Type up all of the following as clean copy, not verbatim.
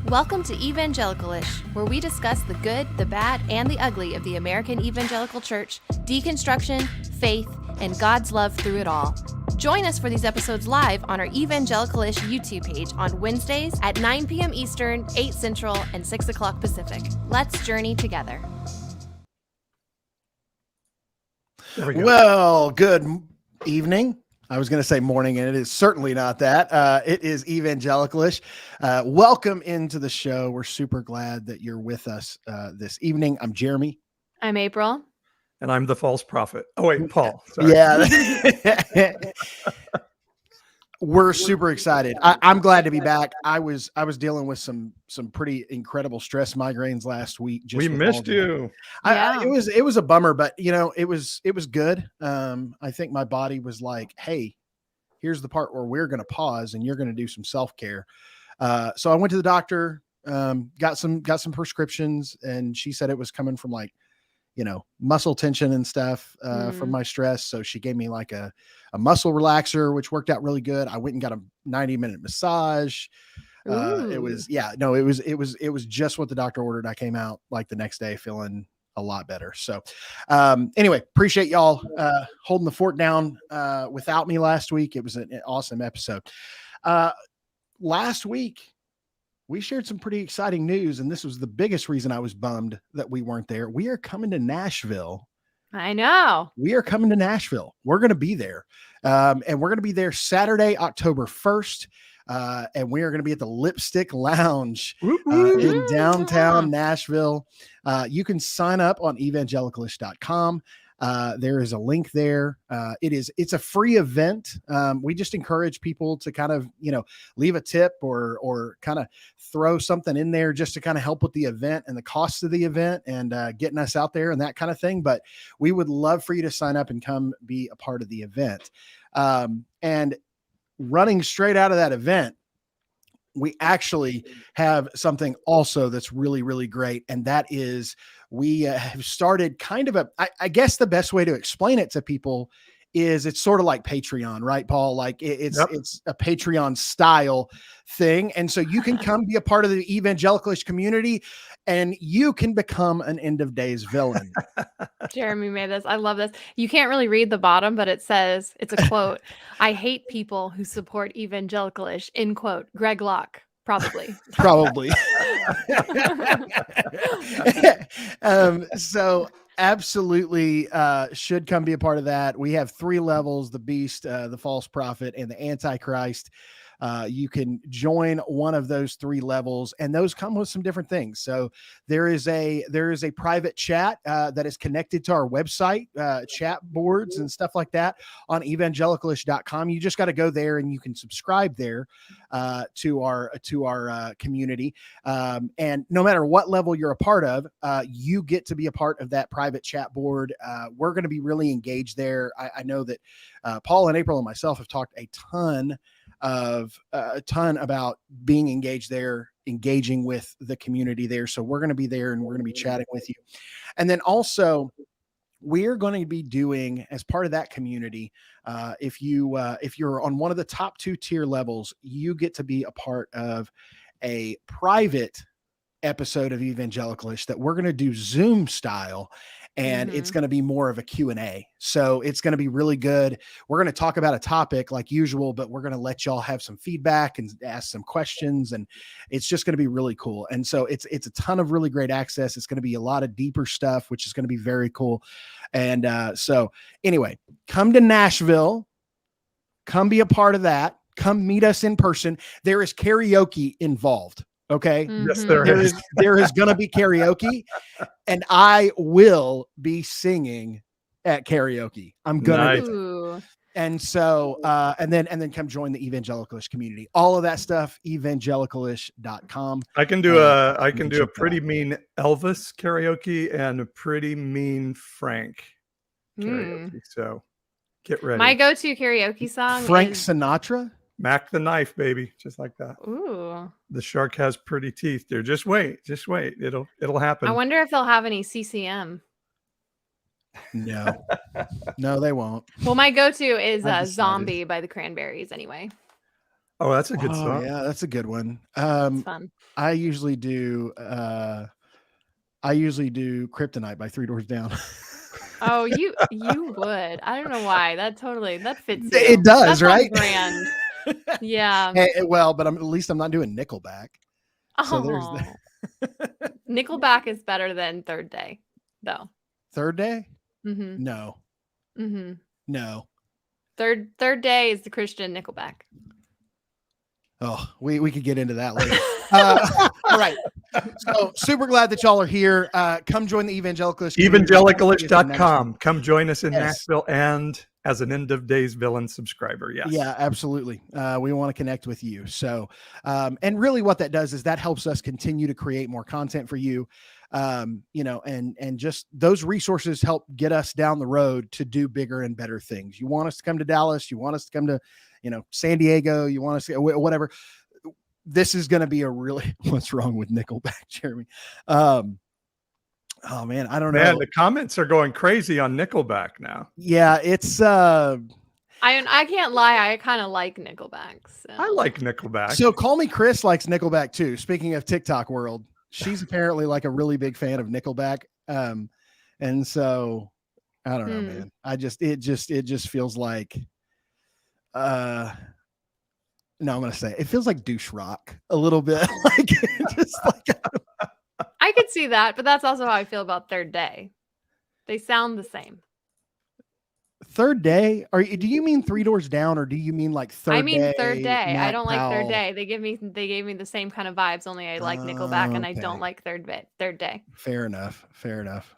Welcome to Evangelical-ish, where we discuss the good, the bad, and the ugly of the American Evangelical Church, deconstruction, faith, and God's love through it all. Join us for these episodes live on our Evangelical-ish YouTube page on Wednesdays at 9 p.m. Eastern, 8 Central, and 6 o'clock Pacific. Let's journey together. There we go. Well, good evening. I was going to say morning, and it is certainly not that. It is Evangelical-ish. Welcome into the show. We're super glad that you're with us this evening. I'm Jeremy. I'm April. And I'm the false prophet. Oh, wait, Paul. Sorry. Yeah. We're super excited. I'm glad to be back. I was dealing with some pretty incredible stress migraines last week. We missed you. It was a bummer, but it was good. I think my body was like, hey, here's the part where we're going to pause and you're going to do some self-care. So I went to the doctor, got some prescriptions, and she said it was coming from muscle tension and stuff from my stress. So she gave me like a muscle relaxer, which worked out really good. I went and got a 90-minute massage. It was just what the doctor ordered. I came out like the next day feeling a lot better. So anyway, appreciate y'all holding the fort down without me last week. It was an awesome episode. Last week, we shared some pretty exciting news, and this was the biggest reason I was bummed that we weren't there. We are coming to Nashville. I know. We are coming to Nashville. We're going to be there. And we're going to be there Saturday, October 1st. And we are going to be at the Lipstick Lounge in downtown Nashville. You can sign up on evangelicalish.com. There is a link there. It's a free event. We just encourage people to kind of, leave a tip or kind of throw something in there just to kind of help with the event and the cost of the event and getting us out there and that kind of thing. But we would love for you to sign up and come be a part of the event. And running straight out of that event, we actually have something also that's really, really great. And that is we have started kind of I guess the best way to explain it to people is it's sort of like Patreon, right, Paul? Like it's a Patreon style thing. And so you can come be a part of the Evangelicalish community and you can become an end of days villain. Jeremy made this. I love this. You can't really read the bottom, but it says, it's a quote. I hate people who support Evangelicalish, end quote. Greg Locke. Probably. So absolutely should come be a part of that. We have 3 levels: the beast, the false prophet, and the antichrist. You can join one of those 3 levels, and those come with some different things. So there is a private chat that is connected to our website, chat boards and stuff like that on evangelicalish.com. You just got to go there and you can subscribe there to our community. And no matter what level you're a part of, you get to be a part of that private chat board. We're going to be really engaged there. I know that Paul and April and myself have talked a ton about being engaged there, engaging with the community there. So we're going to be there and we're going to be chatting with you. And then also we're going to be doing, as part of that community, if you're on one of the top 2 tier levels, you get to be a part of a private episode of Evangelicalish that we're going to do Zoom style. And it's going to be more of a Q&A. So it's going to be really good. We're going to talk about a topic like usual, but we're going to let y'all have some feedback and ask some questions. And it's just going to be really cool. And so it's a ton of really great access. It's going to be a lot of deeper stuff, which is going to be very cool. And so anyway, come to Nashville, come be a part of that. Come meet us in person. There is karaoke involved. Okay. Yes, there is. There is going to be karaoke, and I will be singing at karaoke. I'm going to. And so, and then come join the Evangelicalish community. All of that stuff, evangelicalish.com. I can do a pretty mean Elvis karaoke and a pretty mean Frank karaoke. So get ready. My go-to karaoke song Frank is Sinatra. Mac the Knife, baby. Just like that. Ooh. The shark has pretty teeth, dear. Just wait. It'll happen. I wonder if they'll have any CCM. No, they won't. Well, my go-to is Zombie by the Cranberries anyway. Oh, that's a good Oh song. yeah, that's a good one. It's fun. I usually do Kryptonite by Three Doors Down. Oh, you would. I don't know why. That fits you. It does, That's on right? brand. Yeah. Well, but at least I'm not doing Nickelback. So there's Oh, the Nickelback is better than Third Day, though. Third Day. Mm-hmm. No, Mm-hmm. no. Third Day is the Christian Nickelback. Oh, we could get into that later. All right. So super glad that y'all are here. Come join the Evangelicalist. Evangelicalist.com. Come join us in Yes. Nashville and as an End of Days Villain subscriber. Yes. Yeah, absolutely. We want to connect with you. So, and really what that does is that helps us continue to create more content for you. And just those resources help get us down the road to do bigger and better things. You want us to come to Dallas, you want us to come to, San Diego, you want us to whatever. This is going to be a really, what's wrong with Nickelback, Jeremy? Oh man, I don't know. Man, the comments are going crazy on Nickelback now. Yeah, it's I can't lie, I kind of like Nickelback. So. I like Nickelback. So Call Me Chris likes Nickelback too. Speaking of TikTok world, she's apparently like a really big fan of Nickelback. And so I don't know, man. It just feels like no, I'm gonna say it feels like douche rock a little bit. Like just like I could see that, but that's also how I feel about Third Day. They sound the same. Third Day? Do you mean Three Doors Down, or do you mean like Third Day? I mean Third Day. Matt I don't like Third Powell? Day. They gave me the same kind of vibes. Only I like Nickelback, and I don't like Third Day. Fair enough.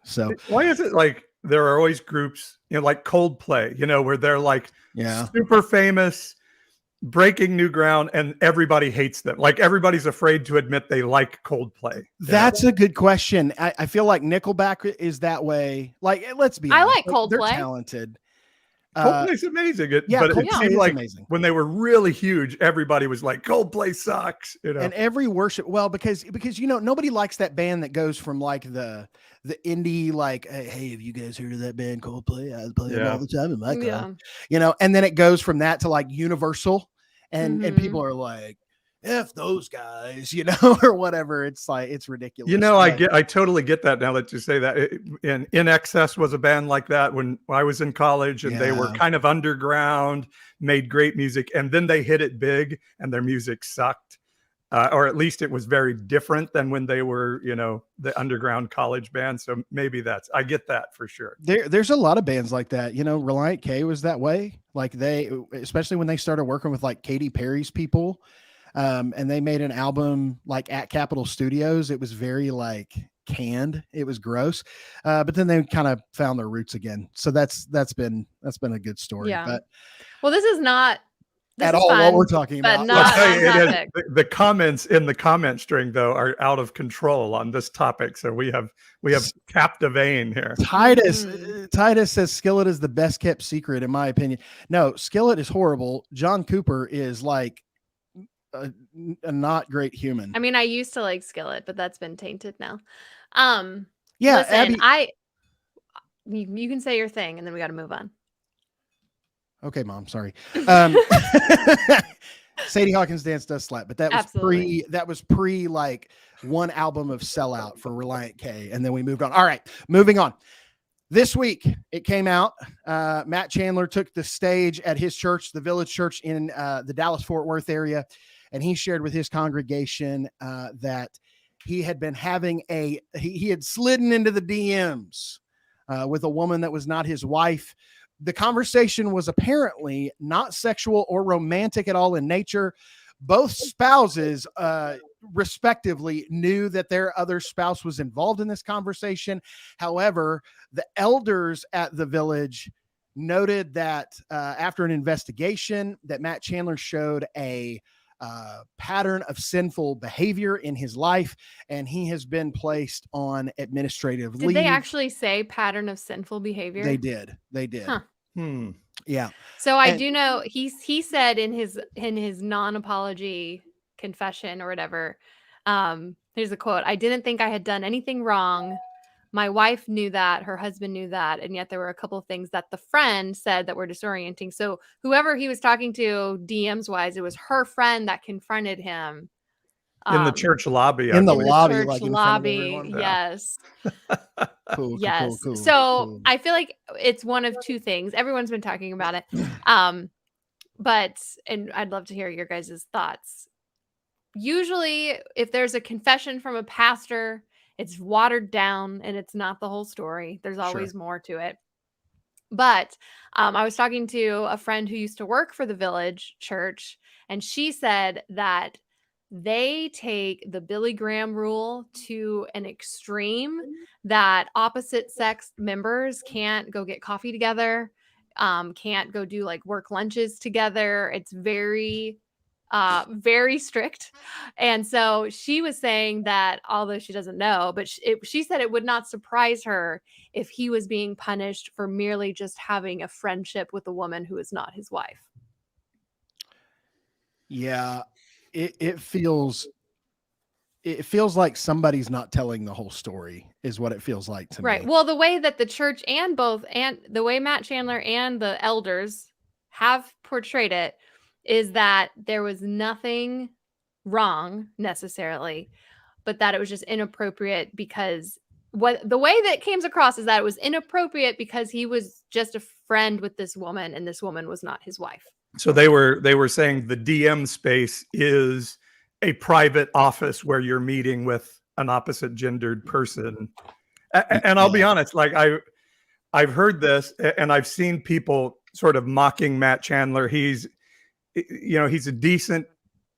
So why is it like there are always groups, like Coldplay, where they're like super famous, breaking new ground, and everybody hates them. Like everybody's afraid to admit they like Coldplay. That's a good question. I feel like Nickelback is that way. Like, let's be honest. I like Coldplay. They're talented. Coldplay's amazing. But it seemed like amazing. When they were really huge, everybody was like, Coldplay sucks. And every worship, because nobody likes that band that goes from like the indie, like, hey, have you guys heard of that band Coldplay? I play them all the time in my car. And then it goes from that to like Universal, and people are like, F those guys, or whatever. It's like, it's ridiculous. I totally get that now that you say that. In Excess was a band like that when I was in college, and they were kind of underground, made great music, and then they hit it big and their music sucked. Or at least it was very different than when they were, the underground college band. So maybe I get that for sure. There's a lot of bands like that. Reliant K was that way. Like especially when they started working with like Katy Perry's people. And they made an album like at Capitol Studios. It was very like canned. It was gross. But then they kind of found their roots again. So that's been a good story. Yeah. But well, this is not at all what we're talking about. The comments in the comment string though are out of control on this topic. So we have captive vein here. Titus says Skillet is the best kept secret in my opinion. No, Skillet is horrible. John Cooper is like a not great human. I mean, I used to like Skillet, but that's been tainted now. Yeah, listen, you can say your thing, and then we got to move on. Okay, Mom. Sorry. Sadie Hawkins Dance does slap, but that was pre like one album of Sellout for Reliant K, and then we moved on. All right, moving on. This week, it came out. Matt Chandler took the stage at his church, the Village Church in the Dallas-Fort Worth area, and he shared with his congregation that he had been having he had slidden into the DMs with a woman that was not his wife. The conversation was apparently not sexual or romantic at all in nature. Both spouses, respectively, knew that their other spouse was involved in this conversation. However, the elders at the Village noted that after an investigation, that Matt Chandler showed a pattern of sinful behavior in his life, and he has been placed on administrative leave. Did they actually say pattern of sinful behavior? They did. Huh. Yeah. So I do know he said in his non-apology confession or whatever, here's a quote: "I didn't think I had done anything wrong. My wife knew that, her husband knew that, and yet there were a couple of things that the friend said that were disorienting. So whoever he was talking to DMs wise, it was her friend that confronted him in the church lobby. In the in lobby, church like in lobby. front of everyone. Yes. Cool. Yes. Cool. So I feel like it's one of two things. Everyone's been talking about it. But, and I'd love to hear your guys' thoughts. Usually, if there's a confession from a pastor, it's watered down and it's not the whole story. There's always more to it. But I was talking to a friend who used to work for the Village Church, and she said that they take the Billy Graham rule to an extreme, that opposite sex members can't go get coffee together, can't go do like work lunches together. It's very strict. And so she was saying that, although she doesn't know, but she said it would not surprise her if he was being punished for merely just having a friendship with a woman who is not his wife. Yeah, it feels like somebody's not telling the whole story, is what it feels like to me. Right. Well, the way that the church and the way Matt Chandler and the elders have portrayed it is that there was nothing wrong necessarily, but that it was just inappropriate because the way that came across is that it was inappropriate because he was just a friend with this woman and this woman was not his wife. So they were saying the DM space is a private office where you're meeting with an opposite gendered person. And I'll be honest, like I've heard this and I've seen people sort of mocking Matt Chandler. He's a decent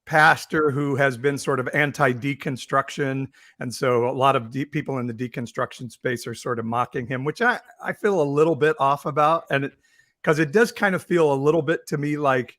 pastor who has been sort of anti-deconstruction. And so a lot of people in the deconstruction space are sort of mocking him, which I feel a little bit off about. And because it does kind of feel a little bit to me like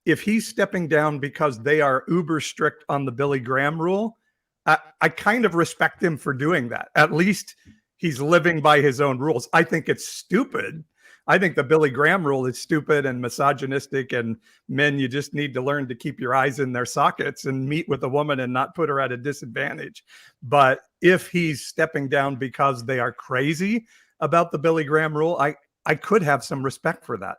if he's stepping down because they are uber strict on the Billy Graham rule, I kind of respect him for doing that. At least he's living by his own rules. I think it's stupid. I think the Billy Graham rule is stupid and misogynistic, and men, you just need to learn to keep your eyes in their sockets and meet with a woman and not put her at a disadvantage. But if he's stepping down because they are crazy about the Billy Graham rule, I could have some respect for that.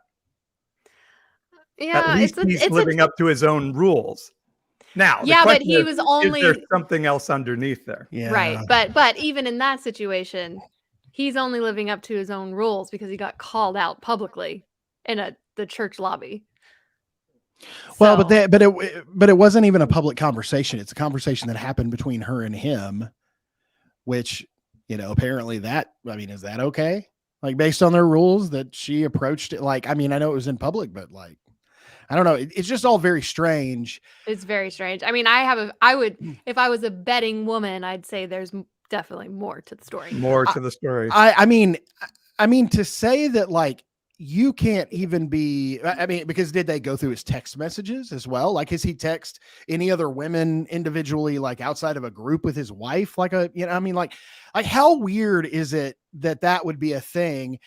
Yeah, at least he's living up to his own rules. Now, yeah, but he was only. Is there something else underneath there? Yeah. Right, but even in that situation, he's only living up to his own rules because he got called out publicly in the church lobby. Well, but it wasn't even a public conversation. It's a conversation that happened between her and him, which, apparently is that okay? Like based on their rules that she approached it. Like, I know it was in public, but like, I don't know. It's just all very strange. It's very strange. I mean, if I was a betting woman, I'd say there's definitely more to the story. More to the story. I mean, to say that like you can't even be, because did they go through his text messages as well? Like, has he text any other women individually, like outside of a group with his wife? Like like how weird is it that would be a thing?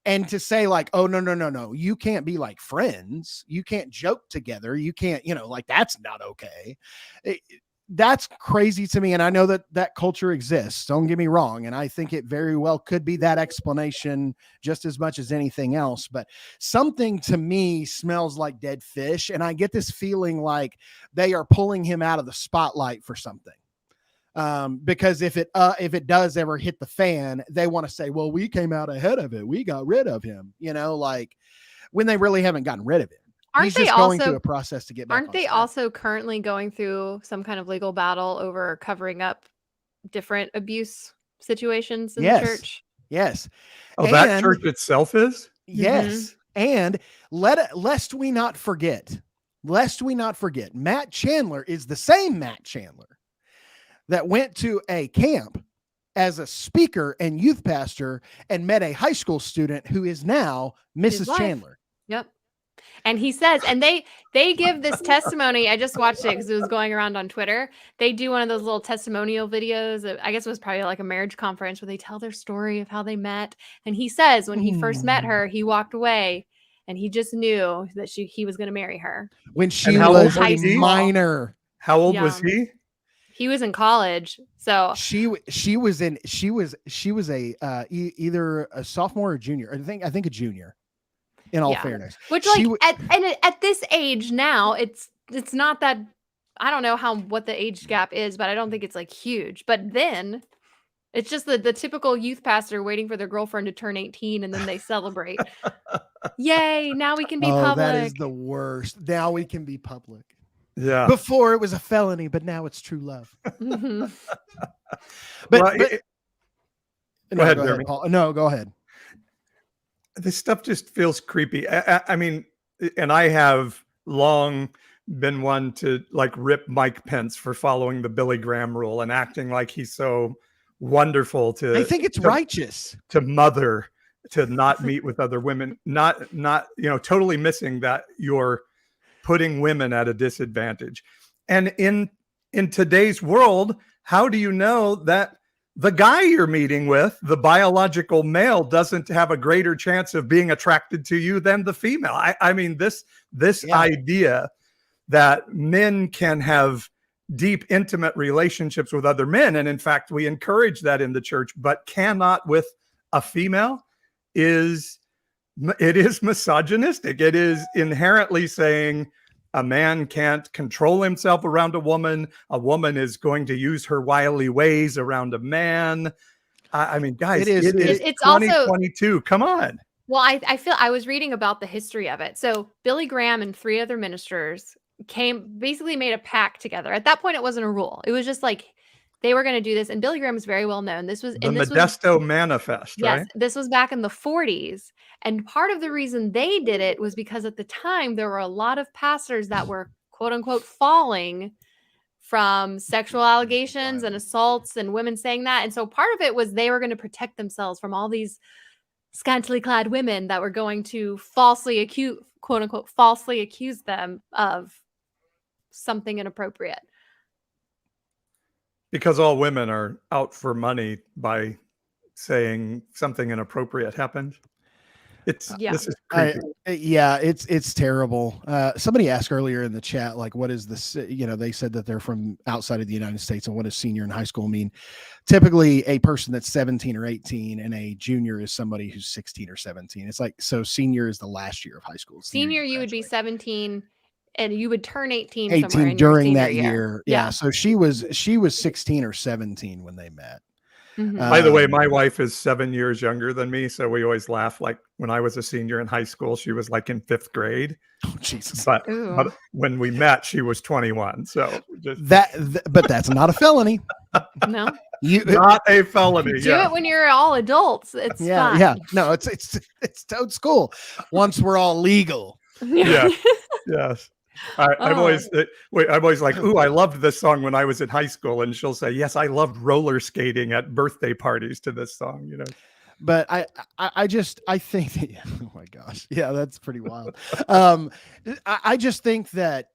And to say like, oh, no, you can't be like friends. You can't joke together. You can't, like that's not okay. That's crazy to me. And I know that culture exists. Don't get me wrong. And I think it very well could be that explanation just as much as anything else. But something to me smells like dead fish. And I get this feeling like they are pulling him out of the spotlight for something. Because if it does ever hit the fan, they want to say, well, we came out ahead of it. We got rid of him, like when they really haven't gotten rid of him. He's just going through a process to get back. Aren't they also currently going through some kind of legal battle over covering up different abuse situations in the church? Yes. Oh, that church itself is? Yes. Mm-hmm. And lest we not forget, Matt Chandler is the same Matt Chandler that went to a camp as a speaker and youth pastor and met a high school student who is now Mrs. Chandler. Yep. And he says, and they give this testimony. I just watched it because it was going around on Twitter. They do one of those little testimonial videos. I guess it was probably like a marriage conference where they tell their story of how they met. And he says when he first met her, he walked away and he just knew that he was going to marry her. When she was a minor. How old was he? He was in college, so she was either a sophomore or junior. I think a junior. In all fairness, which at this age now, it's not that. I don't know what the age gap is, but I don't think it's like huge. But then it's just the typical youth pastor waiting for their girlfriend to turn 18 and then they celebrate. Yay, now we can be public. That is the worst. Now we can be public. Yeah. Before it was a felony, but now it's true love. Mm-hmm. Go ahead, Jeremy. Paul. No, go ahead. This stuff just feels creepy. I mean, and I have long been one to like rip Mike Pence for following the Billy Graham rule and acting like he's so wonderful to. I think it's righteous to mother, to not meet with other women, not totally missing that you're putting women at a disadvantage. And in today's world, how do you know that the guy you're meeting with, the biological male, doesn't have a greater chance of being attracted to you than the female? I mean, this idea that men can have deep, intimate relationships with other men, and in fact, we encourage that in the church, but cannot with a female, is misogynistic. It is inherently saying a man can't control himself around a woman. A woman is going to use her wily ways around a man. I mean, guys, it's 2022. Come on. Well, I feel I was reading about the history of it. So Billy Graham and 3 other ministers basically made a pact together. At that point, it wasn't a rule. It was just like they were going to do this. And Billy Graham was very well known. This was the Modesto Manifest, right? Yes, this was back in the 40s. And part of the reason they did it was because at the time, there were a lot of pastors that were, quote unquote, falling from sexual allegations and assaults and women saying that. And so part of it was they were going to protect themselves from all these scantily clad women that were going to quote unquote, falsely accuse them of something inappropriate. Because all women are out for money by saying something inappropriate happened. This is creepy. It's terrible. Somebody asked earlier in the chat, like, what is this? They said that they're from outside of the United States, and what does senior in high school mean? Typically, a person that's 17 or 18, and a junior is somebody who's 16 or 17. It's like, so senior is the last year of high school. Senior, you would be 17. And you would turn 18 during that year. Yeah. So she was 16 or 17 when they met. Mm-hmm. By the way, my wife is 7 years younger than me. So we always laugh. Like when I was a senior in high school, she was like in 5th grade. Oh, Jesus. But when we met, she was 21. So but that's not a felony. No. Not a felony. Do it when you're all adults. It's fine. Yeah. No, it's toad school. Once we're all legal. Yeah. Yes. I'm always like, ooh, I loved this song when I was in high school, and she'll say, yes, I loved roller skating at birthday parties to this song, But I think that, oh my gosh, yeah, that's pretty wild. I just think that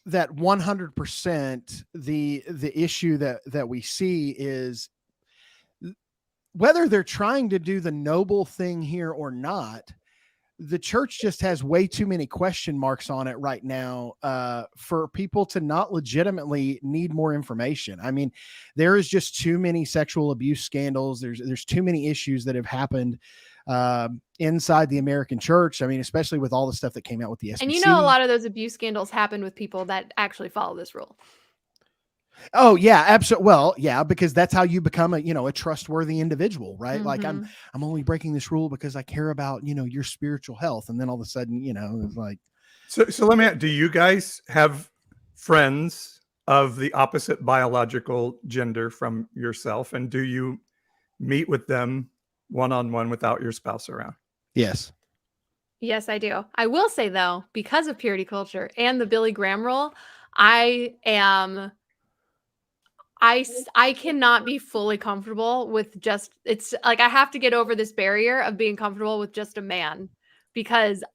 100% the issue that we see is whether they're trying to do the noble thing here or not. The church just has way too many question marks on it right now for people to not legitimately need more information. I mean, there is just too many sexual abuse scandals. There's too many issues that have happened inside the American church. I mean, especially with all the stuff that came out with the SBC. And a lot of those abuse scandals happened with people that actually follow this rule. Oh yeah, absolutely. Well, yeah, because that's how you become a trustworthy individual, right? Mm-hmm. Like I'm only breaking this rule because I care about, your spiritual health. And then all of a sudden, it's like. So let me ask, do you guys have friends of the opposite biological gender from yourself? And do you meet with them one-on-one without your spouse around? Yes. Yes, I do. I will say though, because of purity culture and the Billy Graham rule, I cannot be fully comfortable with it's like I have to get over this barrier of being comfortable with just a man, because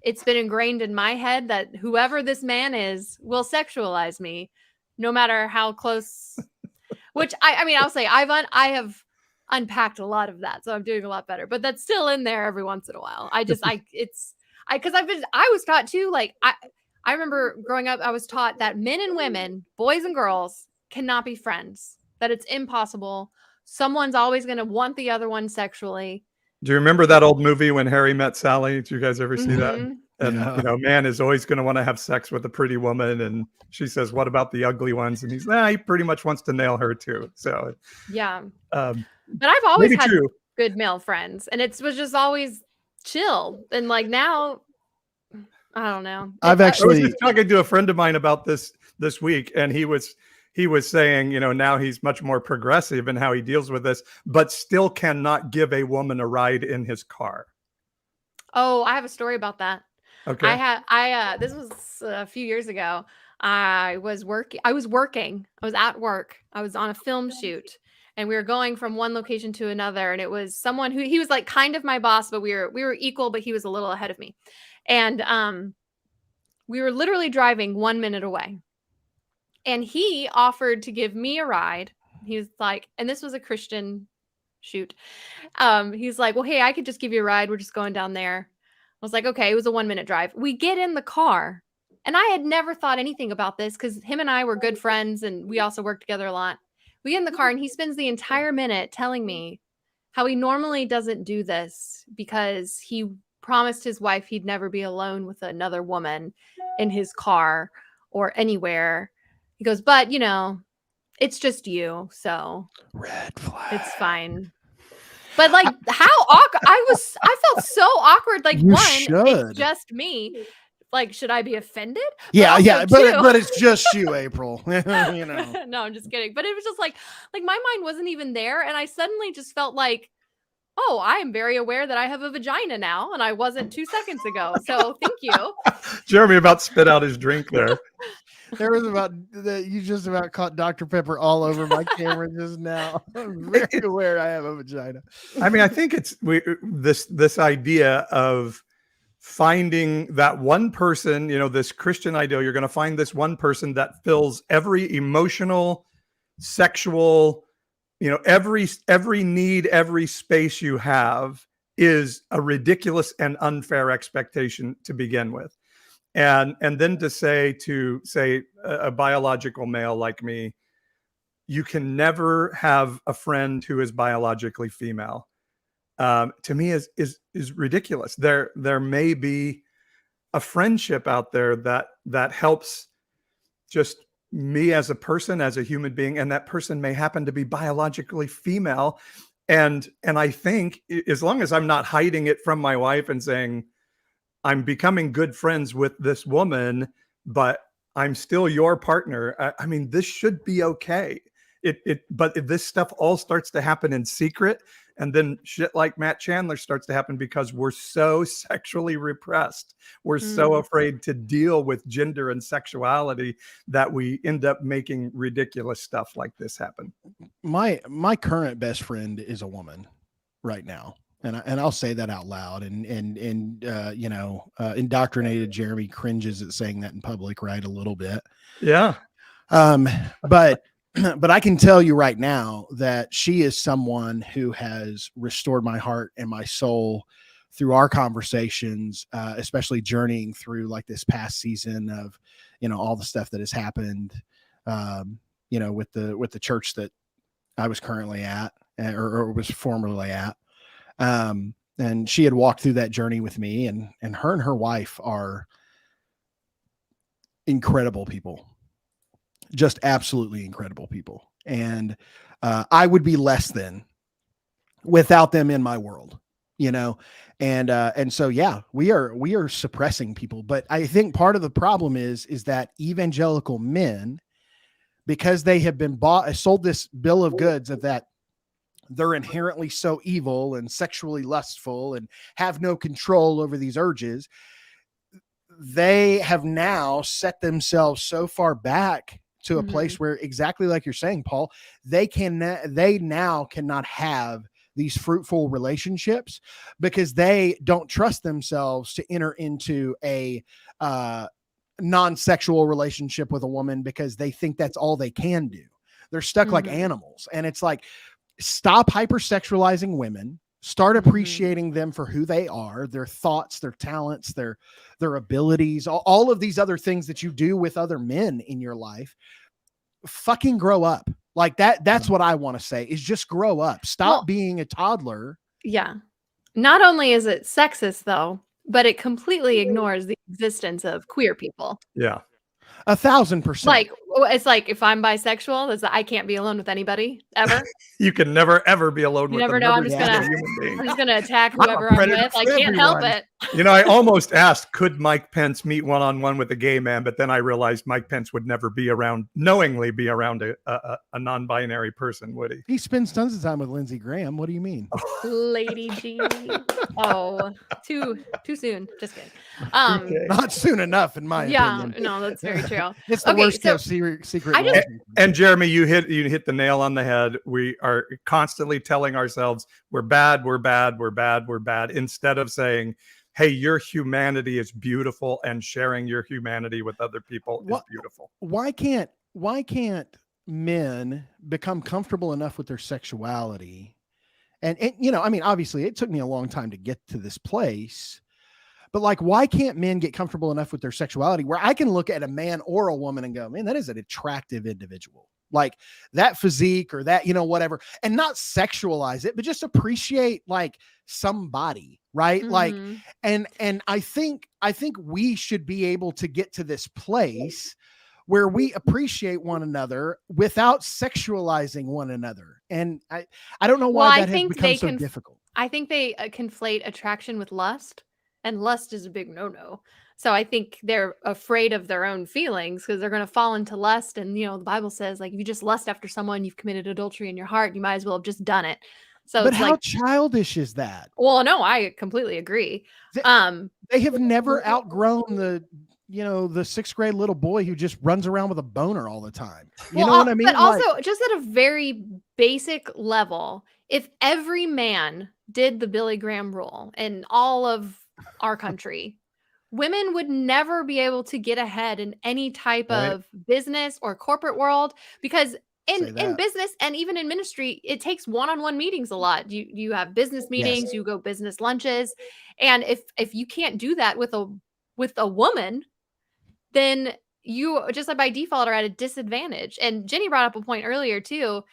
it's been ingrained in my head that whoever this man is will sexualize me no matter how close, which I'll say I have unpacked a lot of that. So I'm doing a lot better, but that's still in there every once in a while. I was taught too, like I remember growing up, I was taught that men and women, boys and girls, cannot be friends, that it's impossible. Someone's always going to want the other one sexually. Do you remember that old movie When Harry Met Sally? Did you guys ever see that? Mm-hmm. And you know, man is always going to want to have sex with a pretty woman, and she says, "What about the ugly ones?" And he pretty much wants to nail her too. So yeah, but I've always had true. good male friends, and it was just always chill. And like now, I don't know. I was just talking to a friend of mine about this week, and he was saying, you know, now he's much more progressive in how he deals with this, but still cannot give a woman a ride in his car. Oh, I have a story about that. Okay. This was a few years ago. I was working. I was at work. I was on a film shoot, and we were going from one location to another. And it was someone he was like kind of my boss, but we were equal, but he was a little ahead of me. And we were literally driving 1 minute away. And he offered to give me a ride. He was like, and this was a Christian shoot. He's like, well, hey, I could just give you a ride. We're just going down there. I was like, okay, it was a 1 minute drive. We get in the car, and I had never thought anything about this because him and I were good friends, and we also worked together a lot. We get in the car, and he spends the entire minute telling me how he normally doesn't do this because he promised his wife he'd never be alone with another woman in his car or anywhere. He goes, but you know, it's just you, so red flag. It's fine. But like, how awkward! I felt so awkward. Like, it's just me. Like, should I be offended? Yeah, but it's just you, April. You know. No, I'm just kidding. But it was just like my mind wasn't even there, and I suddenly just felt like, oh, I am very aware that I have a vagina now, and I wasn't 2 seconds ago. So thank you. Jeremy about spit out his drink there. There was you just about caught Dr. Pepper all over my camera just now. I'm very aware I have a vagina. I mean, I think it's this idea of finding that one person, you know, this Christian ideal. You're going to find this one person that fills every emotional, sexual, you know, every need, every space you have is a ridiculous and unfair expectation to begin with. And then to say a biological male like me, you can never have a friend who is biologically female. To me is ridiculous. There may be a friendship out there that helps just me as a person, as a human being, and that person may happen to be biologically female. And I think as long as I'm not hiding it from my wife and saying, I'm becoming good friends with this woman, but I'm still your partner. I mean, this should be okay. But if this stuff all starts to happen in secret, and then shit like Matt Chandler starts to happen because we're so sexually repressed, we're so afraid to deal with gender and sexuality that we end up making ridiculous stuff like this happen. My current best friend is a woman right now. And I'll say that out loud, and you know, indoctrinated Jeremy cringes at saying that in public, right? A little bit. Yeah. But I can tell you right now that she is someone who has restored my heart and my soul through our conversations, especially journeying through like this past season of, you know, all the stuff that has happened, you know, with the church that I was currently at or was formerly at. And she had walked through that journey with me, and her wife are incredible people, just absolutely incredible people. And, I would be less than without them in my world, you know? And so, yeah, we are suppressing people, but I think part of the problem is that evangelical men, because they have been sold this bill of goods of that they're inherently so evil and sexually lustful and have no control over these urges, they have now set themselves so far back to a place where, exactly like you're saying, Paul, they now cannot have these fruitful relationships because they don't trust themselves to enter into a non-sexual relationship with a woman because they think that's all they can do. They're stuck like animals. And it's like, stop hypersexualizing women, start appreciating them for who they are, their thoughts, their talents, their abilities, all of these other things that you do with other men in your life. fucking grow up. Like that's what I want to say is just grow up. Stop being a toddler. Yeah. Not only is it sexist though, but it completely ignores the existence of queer people. Yeah. 1,000%. Like, it's like if I'm bisexual, I can't be alone with anybody ever. You can never ever be alone You with never know. I'm just gonna attack whoever I'm with. I can't help it. You know, I almost asked, could Mike Pence meet one-on-one with a gay man? But then I realized Mike Pence would never knowingly be around a non-binary person, would he? He spends tons of time with Lindsey Graham. What do you mean? Lady G. Oh, too soon. Just kidding. Not soon enough, in my opinion. No, that's very true. It's the worst kept secret. And Jeremy, you hit the nail on the head. We are constantly telling ourselves we're bad, instead of saying, hey, your humanity is beautiful, and sharing your humanity with other people is beautiful. Why can't men become comfortable enough with their sexuality? And I mean, obviously it took me a long time to get to this place, but like, why can't men get comfortable enough with their sexuality where I can look at a man or a woman and go, man, that is an attractive individual, like that physique or that, whatever, and not sexualize it, but just appreciate like somebody, right? Mm-hmm. Like, and I think we should be able to get to this place where we appreciate one another without sexualizing one another. And I don't know why that has become so difficult. I think they conflate attraction with lust, and lust is a big no-no. So I think they're afraid of their own feelings because they're going to fall into lust. And, the Bible says, like, if you just lust after someone, you've committed adultery in your heart. You might as well have just done it. So, but how childish is that? Well, no, I completely agree. They have never outgrown the 6th grade little boy who just runs around with a boner all the time. You know what I mean? But also, just at a very basic level, if every man did the Billy Graham rule in all of our country, women would never be able to get ahead in any type of business or corporate world, because in business and even in ministry, it takes one-on-one meetings a lot. You have business meetings, you go business lunches, and if you can't do that with a woman, then you just by default are at a disadvantage. And Jenny brought up a point earlier too.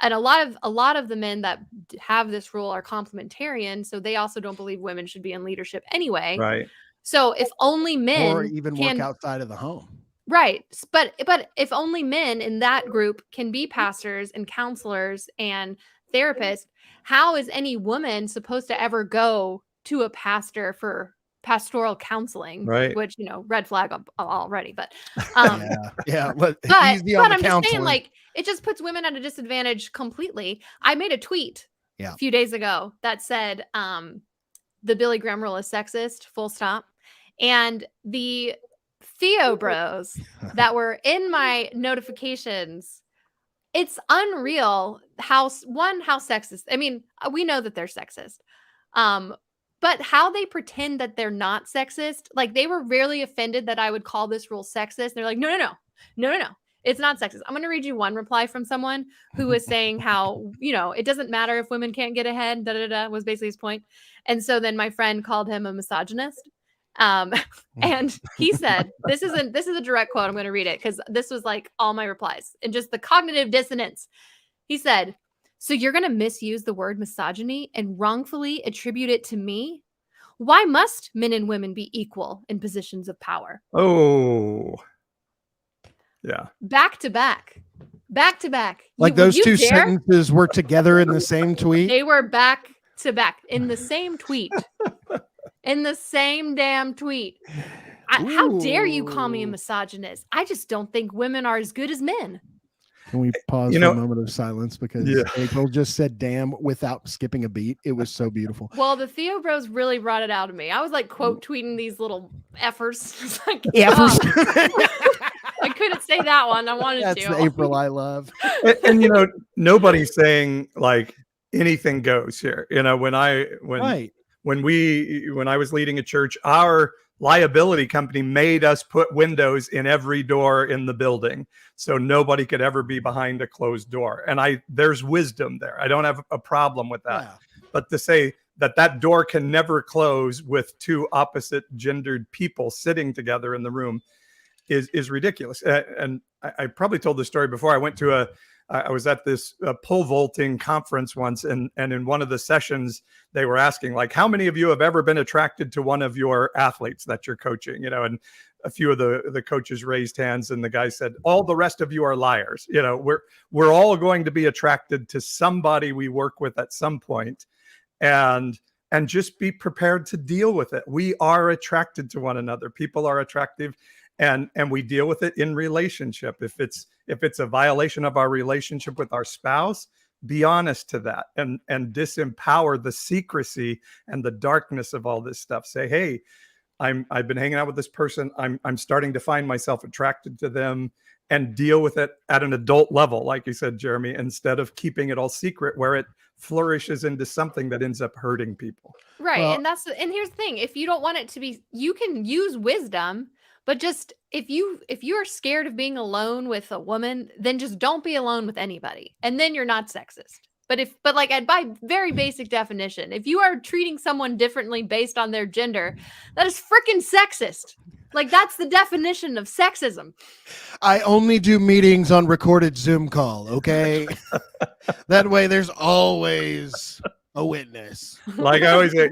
And a lot of the men that have this rule are complementarian, so they also don't believe women should be in leadership anyway. Right. So if only men or even work outside of the home. Right. But if only men in that group can be pastors and counselors and therapists, how is any woman supposed to ever go to a pastor for pastoral counseling? Right. Which, red flag already, but but I'm just saying, like, it just puts women at a disadvantage completely. I made a tweet a few days ago that said the Billy Graham rule is sexist, full stop. And the Theo bros that were in my notifications, it's unreal how sexist. I mean, we know that they're sexist. But how they pretend that they're not sexist, like they were rarely offended that I would call this rule sexist. They're like, no, it's not sexist. I'm going to read you one reply from someone who was saying how, it doesn't matter if women can't get ahead, was basically his point. And so then my friend called him a misogynist. And he said, this is a direct quote. I'm going to read it because this was like all my replies and just the cognitive dissonance. He said, so you're going to misuse the word misogyny and wrongfully attribute it to me? Why must men and women be equal in positions of power? Oh, yeah. Back to back. Like those two sentences were together in the same tweet. They were back to back in the same tweet. In the same damn tweet. How dare you call me a misogynist? I just don't think women are as good as men. Can we pause for a moment of silence? Because April just said damn without skipping a beat. It was so beautiful. Well, the Theo bros really brought it out of me. I was like quote tweeting these little effers. Like, effers. I couldn't say that one. I wanted That's to. That's the April I love. And nobody's saying like anything goes here. When I was leading a church, our liability company made us put windows in every door in the building so nobody could ever be behind a closed door. And there's wisdom there. I don't have a problem with that. Yeah. But to say that door can never close with two opposite gendered people sitting together in the room is ridiculous. And I probably told this story before. I was at this pole vaulting conference once, and in one of the sessions, they were asking, like, how many of you have ever been attracted to one of your athletes that you're coaching? And a few of the coaches raised hands, and the guy said, all the rest of you are liars. We're all going to be attracted to somebody we work with at some point, and just be prepared to deal with it. We are attracted to one another. People are attractive, and we deal with it in relationship. If it's a violation of our relationship with our spouse, be honest to that, and disempower the secrecy and the darkness of all this stuff. Say, hey, I've been hanging out with this person. I'm starting to find myself attracted to them, and deal with it at an adult level, like you said, Jeremy, instead of keeping it all secret where it flourishes into something that ends up hurting people. Right. Well- and here's the thing. If you don't want it to be, you can use wisdom, but just if you are scared of being alone with a woman, then just don't be alone with anybody. And then you're not sexist. But like by very basic definition, if you are treating someone differently based on their gender, that is freaking sexist. Like, that's the definition of sexism. I only do meetings on recorded Zoom call, okay? That way there's always a witness. Like I always say,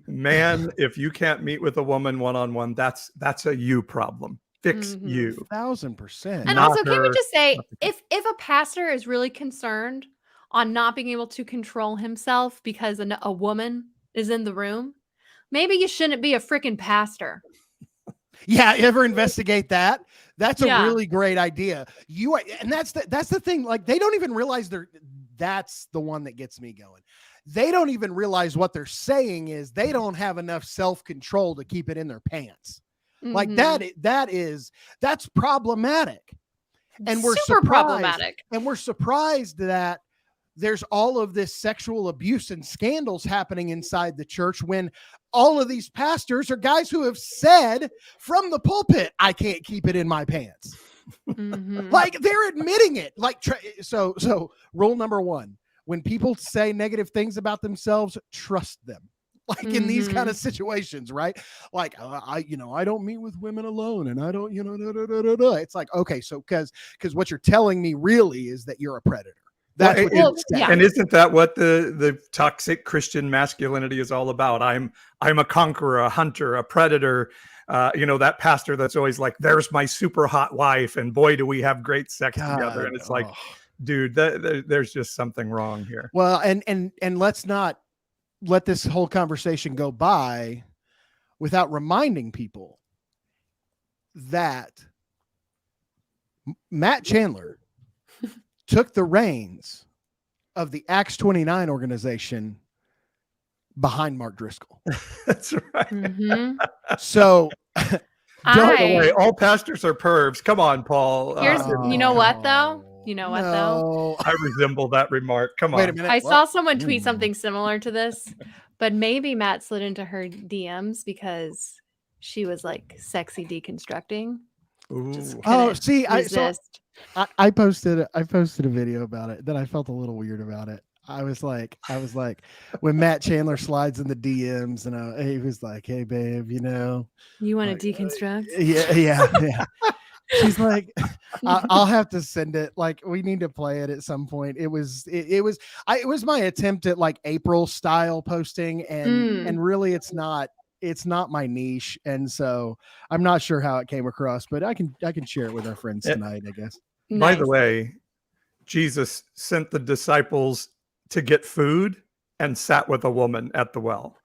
man, if you can't meet with a woman one-on-one, that's a you problem. Fix you. 1,000%. And Not also, can we her. just say, if a pastor is really concerned on not being able to control himself because a woman is in the room, maybe you shouldn't be a freaking pastor. Yeah, ever investigate that? That's a Yeah. really great idea. And that's the thing. Like, they don't even realize that's the one that gets me going. They don't even realize what they're saying is they don't have enough self-control to keep it in their pants. Like Mhm. that's problematic. And we're super surprised, problematic. and we're surprised that there's all of this sexual abuse and scandals happening inside the church when all of these pastors are guys who have said from the pulpit, I can't keep it in my pants. Mhm. Like, they're admitting it. Like, so rule number one, when people say negative things about themselves, trust them. Like, in these kind of situations, right? Like, I don't meet with women alone, and I don't, It's like, okay, so because what you're telling me really is that you're a predator. That's what you're saying. yeah. And isn't that what the toxic Christian masculinity is all about? I'm a conqueror, a hunter, a predator. That pastor that's always like, there's my super hot wife, and boy, do we have great sex together. And it's like, dude, there's just something wrong here. Well, and let's not let this whole conversation go by without reminding people that Matt Chandler took the reins of the Acts 29 organization behind Mark Driscoll. That's right. Mhm. So Don't worry, all pastors are pervs. Come on, Paul. You know what, though? You know what, though? No. I resemble that remark. Come on. Wait a minute. I What? saw someone tweet something similar to this, but maybe Matt slid into her DMs because she was like sexy deconstructing. Just Ooh. Oh, see, resist. I posted a video about it that I felt a little weird about it. I was like, when Matt Chandler slides in the DMs, and he was like, "Hey, babe, You want to deconstruct? yeah." She's like, I'll have to send it. Like, we need to play it at some point. It was my attempt at like April style posting, and really it's not my niche, and so I'm not sure how it came across, but I can share it with our friends tonight, I guess. By the way, Jesus sent the disciples to get food and sat with a woman at the well.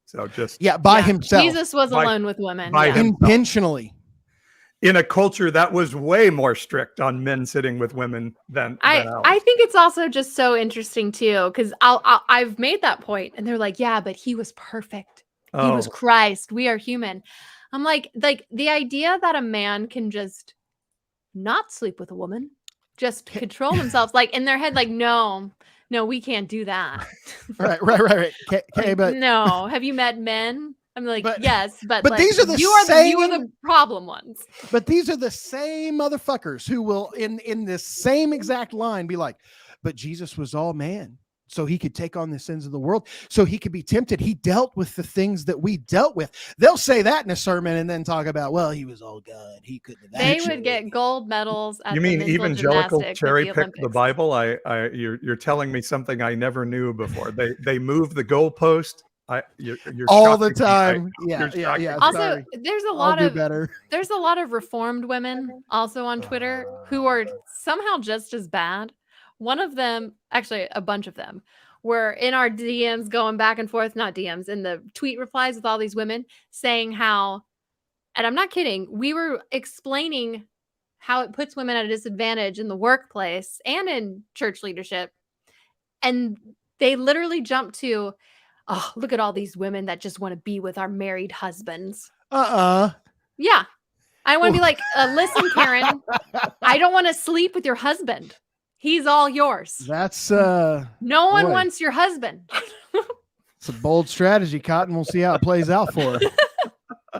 So just by himself. Jesus was alone with women. by Yeah. him. Intentionally. in a culture that was way more strict on men sitting with women than ours. I think it's also just so interesting too, because I've made that point, and they're like, yeah, but he was perfect. He was Christ. We are human. I'm like the idea that a man can just not sleep with a woman, just control themselves, like in their head, like, no, we can't do that. Right. Okay, but no, have you met men? I'm like, yes, but like, these are the you are same, the problem ones. But these are the same motherfuckers who will in this same exact line be like, but Jesus was all man. so he could take on the sins of the world, so he could be tempted. He dealt with the things that we dealt with. They'll say that in a sermon and then talk about, well, he was all God. He couldn't have. They would get gold medals at You the mean mental evangelical gymnastics at cherry the pick the Olympics. Bible? You're telling me something I never knew before. They move the goalpost. You're all the shocking me. time. Yeah. Also, Sorry. there's a I'll lot do of better. there's a lot of reformed women also on Twitter who are somehow just as bad. One of them, actually a bunch of them, were in our DMs going back and forth, not DMs, in the tweet replies with all these women saying how, and I'm not kidding, we were explaining how it puts women at a disadvantage in the workplace and in church leadership. And they literally jumped to, oh, look at all these women that just want to be with our married husbands. Yeah. I want to be like, listen, Karen, I don't want to sleep with your husband. He's all yours. That's no one wants your husband. It's a bold strategy, Cotton. We'll see how it plays out for her.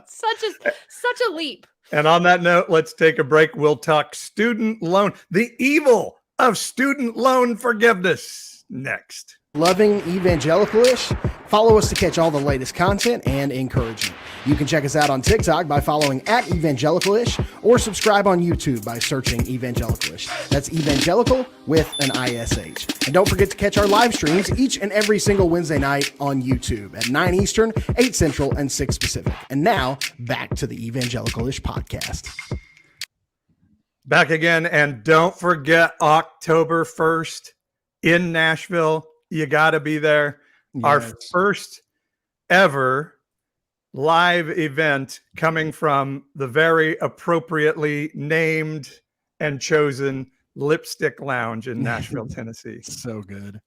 Such a leap. And on that note, let's take a break. We'll talk student loan, the evil of student loan forgiveness next. Loving Evangelical-ish? Follow us to catch all the latest content and encouragement. You can check us out on TikTok by following @Evangelical-ish or subscribe on YouTube by searching Evangelical-ish. That's Evangelical with an ISH. And don't forget to catch our live streams each and every single Wednesday night on YouTube at 9 Eastern, 8 Central, and 6 Pacific. And now, back to the Evangelical-ish podcast. Back again, and don't forget October 1st in Nashville. You got to be there. Yes. Our first ever live event coming from the very appropriately named and chosen Lipstick Lounge in Nashville, Tennessee. So good.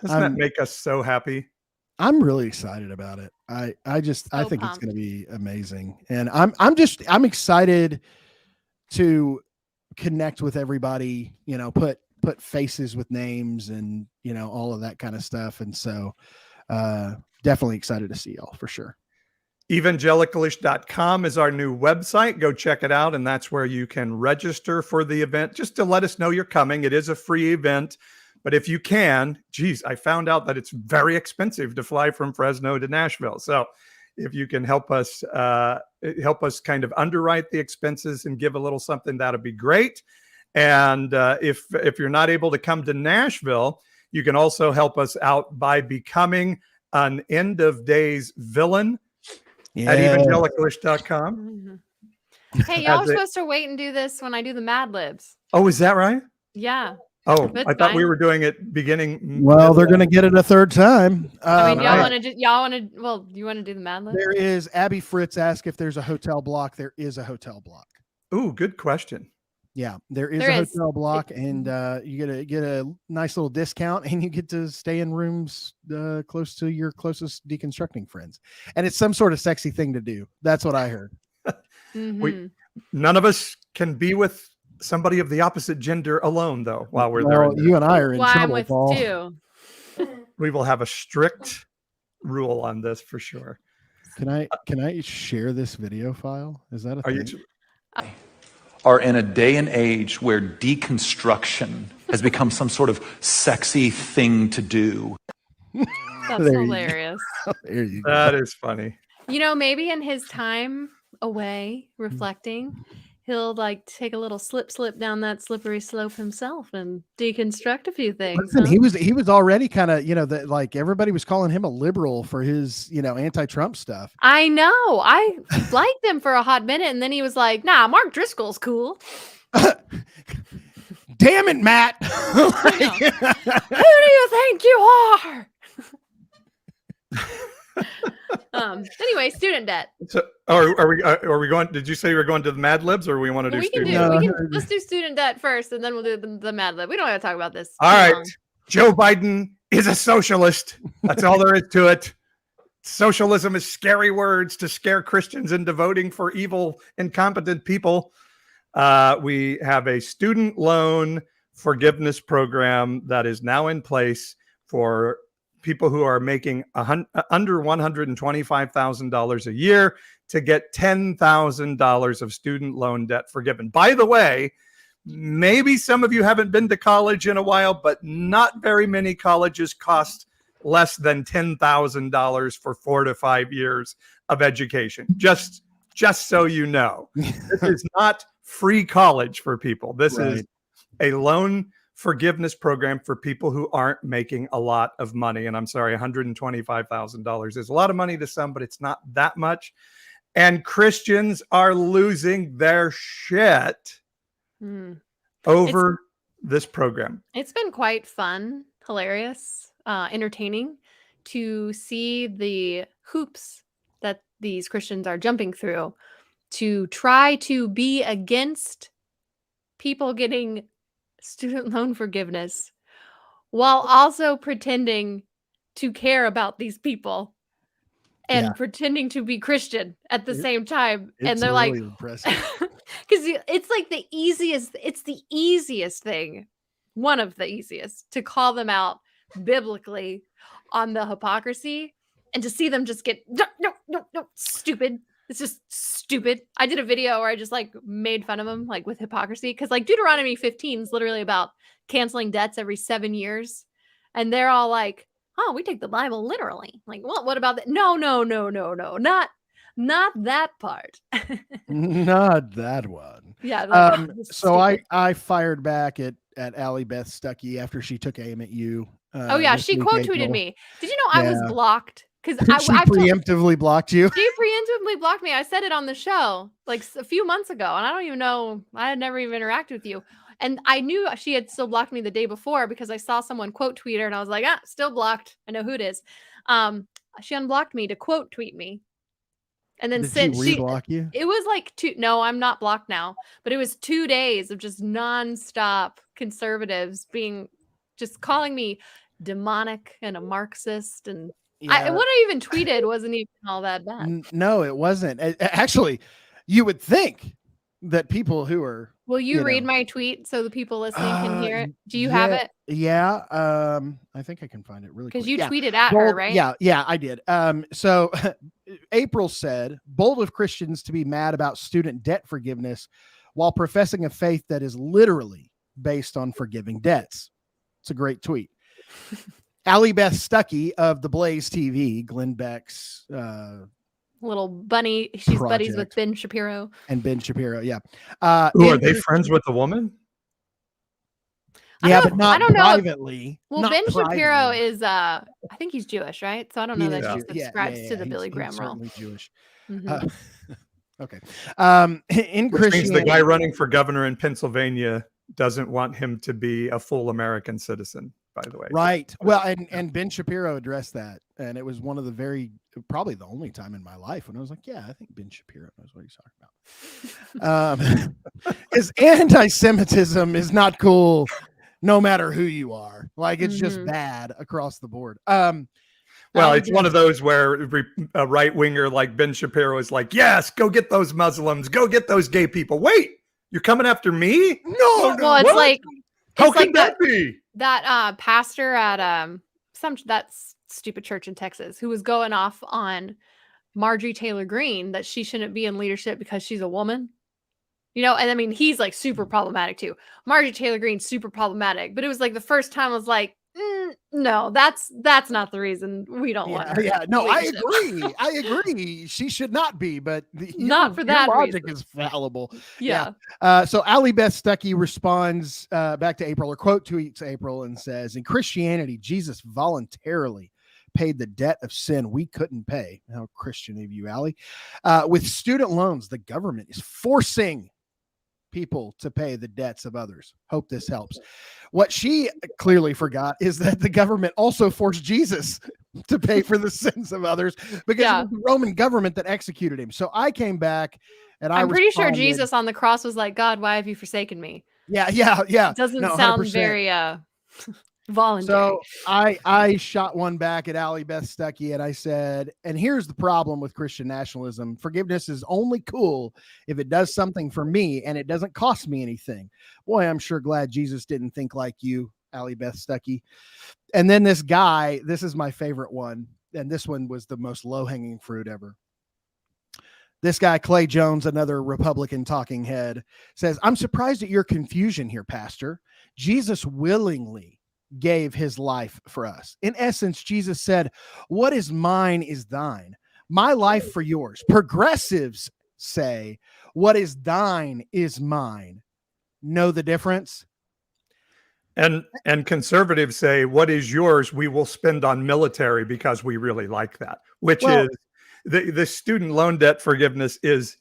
Doesn't that make us so happy? I'm really excited about it. I think it's going to be amazing. And I'm excited to connect with everybody, put faces with names and, all of that kind of stuff. And so definitely excited to see y'all for sure. Evangelicalish.com is our new website. Go check it out. And that's where you can register for the event just to let us know you're coming. It is a free event, but if you can, I found out that it's very expensive to fly from Fresno to Nashville. So if you can help us kind of underwrite the expenses and give a little something, that'd be great. And if you're not able to come to Nashville, you can also help us out by becoming an end of days villain at evangelicalish.com. Hey, y'all are supposed to wait and do this when I do the Mad Libs. Oh, is that right? Yeah. Oh, I thought we were doing it beginning. Well, they're going to get it a third time. I mean, you want to do the Mad Lib? There is, Abby Fritz asked if there's a hotel block. There is a hotel block. Ooh, good question. Yeah, there is a hotel block, and you get a nice little discount, and you get to stay in rooms close to your closest deconstructing friends. And it's some sort of sexy thing to do. That's what I heard. None of us can be with somebody of the opposite gender alone, though, while we're there. You and I are in trouble, I'm with Paul. you. We will have a strict rule on this for sure. Can I share this video file? Is that a thing? Are in a day and age where deconstruction has become some sort of sexy thing to do. That's hilarious. There you go. That is funny. Maybe in his time away reflecting, he'll take a little slip down that slippery slope himself and deconstruct a few things. Listen, he was already kind of, everybody was calling him a liberal for his, anti-Trump stuff. I know. I liked him for a hot minute, and then he was like, nah, Mark Driscoll's cool. Damn it, Matt. Who do you think you are? Anyway, student debt. So, are we going? Did you say we're going to the Mad Libs, or we want to do student debt? Let's do student debt first, and then we'll do the Mad Lib. We don't have to talk about this. All right. Long. Joe Biden is a socialist. That's all there is to it. Socialism is scary words to scare Christians into voting for evil, incompetent people. We have a student loan forgiveness program that is now in place for people who are making under $125,000 a year to get $10,000 of student loan debt forgiven. By the way, Maybe some of you haven't been to college in a while, but not very many colleges cost less than $10,000 for 4 to 5 years of education. Just so you know, this is not free college for people. This is a loan forgiveness program for people who aren't making a lot of money. And I'm sorry, $125,000 is a lot of money to some, but it's not that much. And Christians are losing their shit over this program. It's been quite fun, hilarious, entertaining to see the hoops that these Christians are jumping through to try to be against people getting student loan forgiveness while also pretending to care about these people and pretending to be Christian at the same time. And they're really like, impressive. Because it's like the easiest thing, one of the easiest, to call them out biblically on the hypocrisy, and to see them just get no, stupid. It's just stupid. I did a video where I just like made fun of them like with hypocrisy, because like Deuteronomy 15 is literally about canceling debts every 7 years, and they're all like, "Oh, we take the Bible literally." Like, well, what about that? No, not that part. Not that one. Yeah. So I fired back at Allie Beth Stuckey after she took aim at you. Oh yeah, she quote tweeted me. Did you know I was blocked? Because she preemptively blocked you. She preemptively blocked me. I said it on the show like a few months ago, and I don't even know. I had never even interacted with you. And I knew she had still blocked me the day before because I saw someone quote tweet her, and I was like, still blocked. I know who it is. She unblocked me to quote tweet me. And then Did she re-block you? It was like no, I'm not blocked now, but it was 2 days of just nonstop conservatives just calling me demonic and a Marxist. And what I even tweeted wasn't even all that bad. No, it wasn't. Actually, you would think that people who are... Will you read my tweet so the people listening can hear it? Do you have it? Yeah. I think I can find it really quick. Because you tweeted at her, right? Yeah, I did. So April said, bold of Christians to be mad about student debt forgiveness while professing a faith that is literally based on forgiving debts. It's a great tweet. Allie Beth Stuckey of the Blaze TV, Glenn Beck's little bunny. She's buddies with Ben Shapiro. And Ben Shapiro, yeah. Are they friends with the woman? Yeah, but not privately. Well, Ben Shapiro is, I think he's Jewish, right? So I don't know that she subscribes to the Billy Graham rule. He's Jewish. Mm-hmm. Okay. Which means the guy running for governor in Pennsylvania doesn't want him to be a full American citizen, by the way. Right. Well, and Ben Shapiro addressed that. And it was one of the probably the only time in my life when I was like, yeah, I think Ben Shapiro knows what he's talking about. Is anti-Semitism is not cool, no matter who you are. Like, it's just bad across the board. Well, it's one of those where a right winger like Ben Shapiro is like, yes, go get those Muslims, go get those gay people. Wait, you're coming after me? No. Well, it's like, how can that be? That pastor at that stupid church in Texas who was going off on Marjorie Taylor Greene that she shouldn't be in leadership because she's a woman. You know, and I mean, he's like super problematic too. Marjorie Taylor Greene, super problematic. But it was like the first time I was like, no, that's not the reason we don't want her. Yeah, no, I agree. She should not be, but not for that logic reason. Is fallible. Yeah. So Allie Beth Stuckey responds back to April, or quote tweets April, and says, in Christianity, Jesus voluntarily paid the debt of sin we couldn't pay. How Christian of you, Allie. With student loans, the government is forcing people to pay the debts of others. Hope this helps. What she clearly forgot is that the government also forced Jesus to pay for the sins of others because it was the Roman government that executed him. So I came back and I'm pretty sure Jesus on the cross was like, God, why have you forsaken me? Yeah. It doesn't sound 100%. Very voluntary. So I shot one back at Allie Beth Stuckey and I said, and here's the problem with Christian nationalism. Forgiveness is only cool if it does something for me and it doesn't cost me anything. Boy, I'm sure glad Jesus didn't think like you, Allie Beth Stuckey. And then this guy, this is my favorite one. And this one was the most low-hanging fruit ever. This guy, Clay Jones, another Republican talking head, says, I'm surprised at your confusion here, Pastor. Jesus willingly gave his life for us. In essence, Jesus said, what is mine is thine. My life for yours. Progressives say, what is thine is mine. Know the difference? And conservatives say, what is yours we will spend on military because we really like that, which is the student loan debt forgiveness is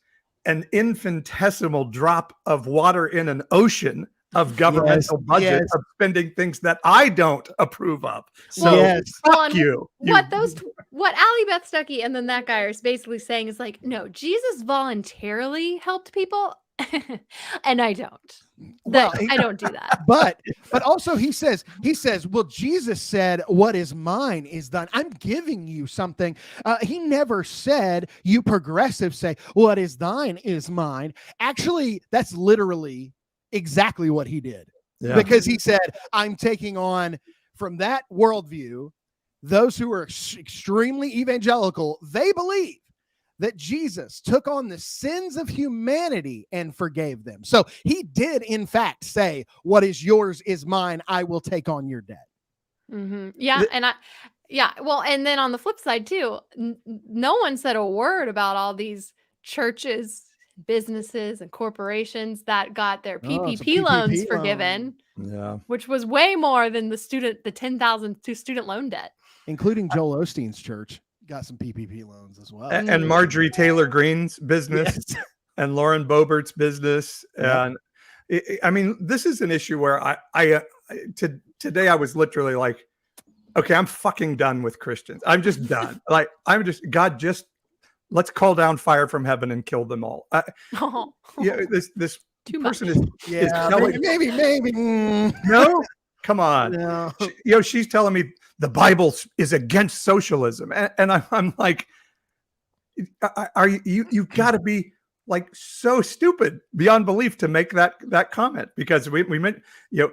an infinitesimal drop of water in an ocean of governmental budget of spending things that I don't approve of. So fuck you. What Allie Beth Stuckey and then that guy are basically saying is like, no, Jesus voluntarily helped people. And I don't. I don't do that. But also he says, well, Jesus said, what is mine is thine. I'm giving you something. He never said, you progressives say, what is thine is mine. Actually, that's literally exactly what he did. Yeah. Because he said, I'm taking on from that worldview, those who are extremely evangelical, they believe that Jesus took on the sins of humanity and forgave them. So he did, in fact, say, what is yours is mine. I will take on your debt. Mm-hmm. Yeah. Well, and then on the flip side too, no one said a word about all these churches, businesses, and corporations that got their PPP loans forgiven. Yeah. Which was way more than the $10,000 to student loan debt. Including Joel Osteen's church. Got some PPP loans as well. And Marjorie Taylor Greene's business and Lauren Boebert's business. And I mean, this is an issue where today I was literally like, okay, I'm fucking done with Christians. I'm just done. God, let's call down fire from heaven and kill them all. This person is telling maybe. No, come on. No. She's telling me the Bible is against socialism. And I'm like, are you've got to be like so stupid beyond belief to make that comment, because we meant,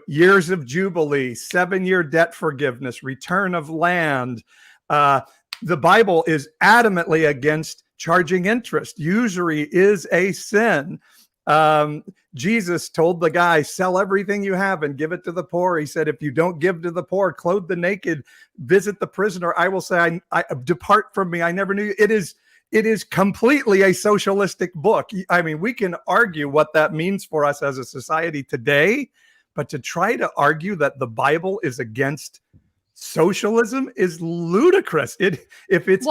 years of Jubilee, 7-year debt forgiveness, return of land. The Bible is adamantly against charging interest. Usury is a sin. Jesus told the guy, sell everything you have and give it to the poor. He said, if you don't give to the poor, clothe the naked, visit the prisoner, I will say, I depart from me. I never knew you. It is completely a socialistic book. I mean, we can argue what that means for us as a society today, but to try to argue that the Bible is against socialism is ludicrous. It largely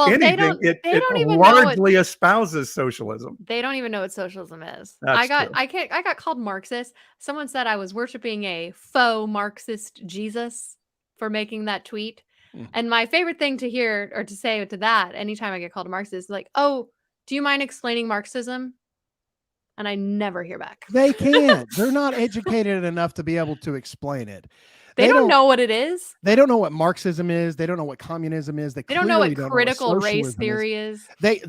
espouses socialism. They don't even know what socialism is. That's I got called Marxist. Someone said I was worshiping a faux Marxist Jesus for making that tweet. And my favorite thing to hear or to say to that anytime I get called a Marxist is like, oh, do you mind explaining Marxism? And I never hear back. They can't. They're not educated enough to be able to explain it. They don't know what it is. They don't know what Marxism is. They don't know what communism is. They don't know what critical race theory is. They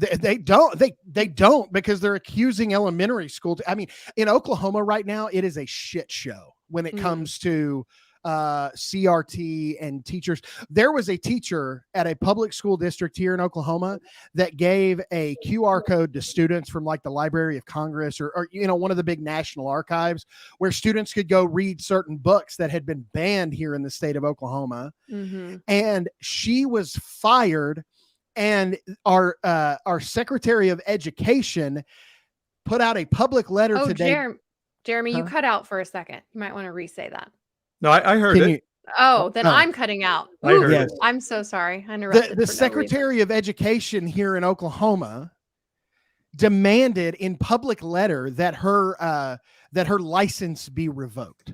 don't, because they're accusing elementary school. I mean, in Oklahoma right now, it is a shit show when it comes to CRT and teachers. There was a teacher at a public school district here in Oklahoma that gave a QR code to students from like the Library of Congress or one of the big national archives, where students could go read certain books that had been banned here in the state of Oklahoma. And she was fired, and our Secretary of Education put out a public letter today. Jeremy, you cut out for a second. You might want to re-say that. No, I heard it. I'm cutting out. I'm so sorry. I interrupted. The Secretary of Education here in Oklahoma demanded in public letter that her license be revoked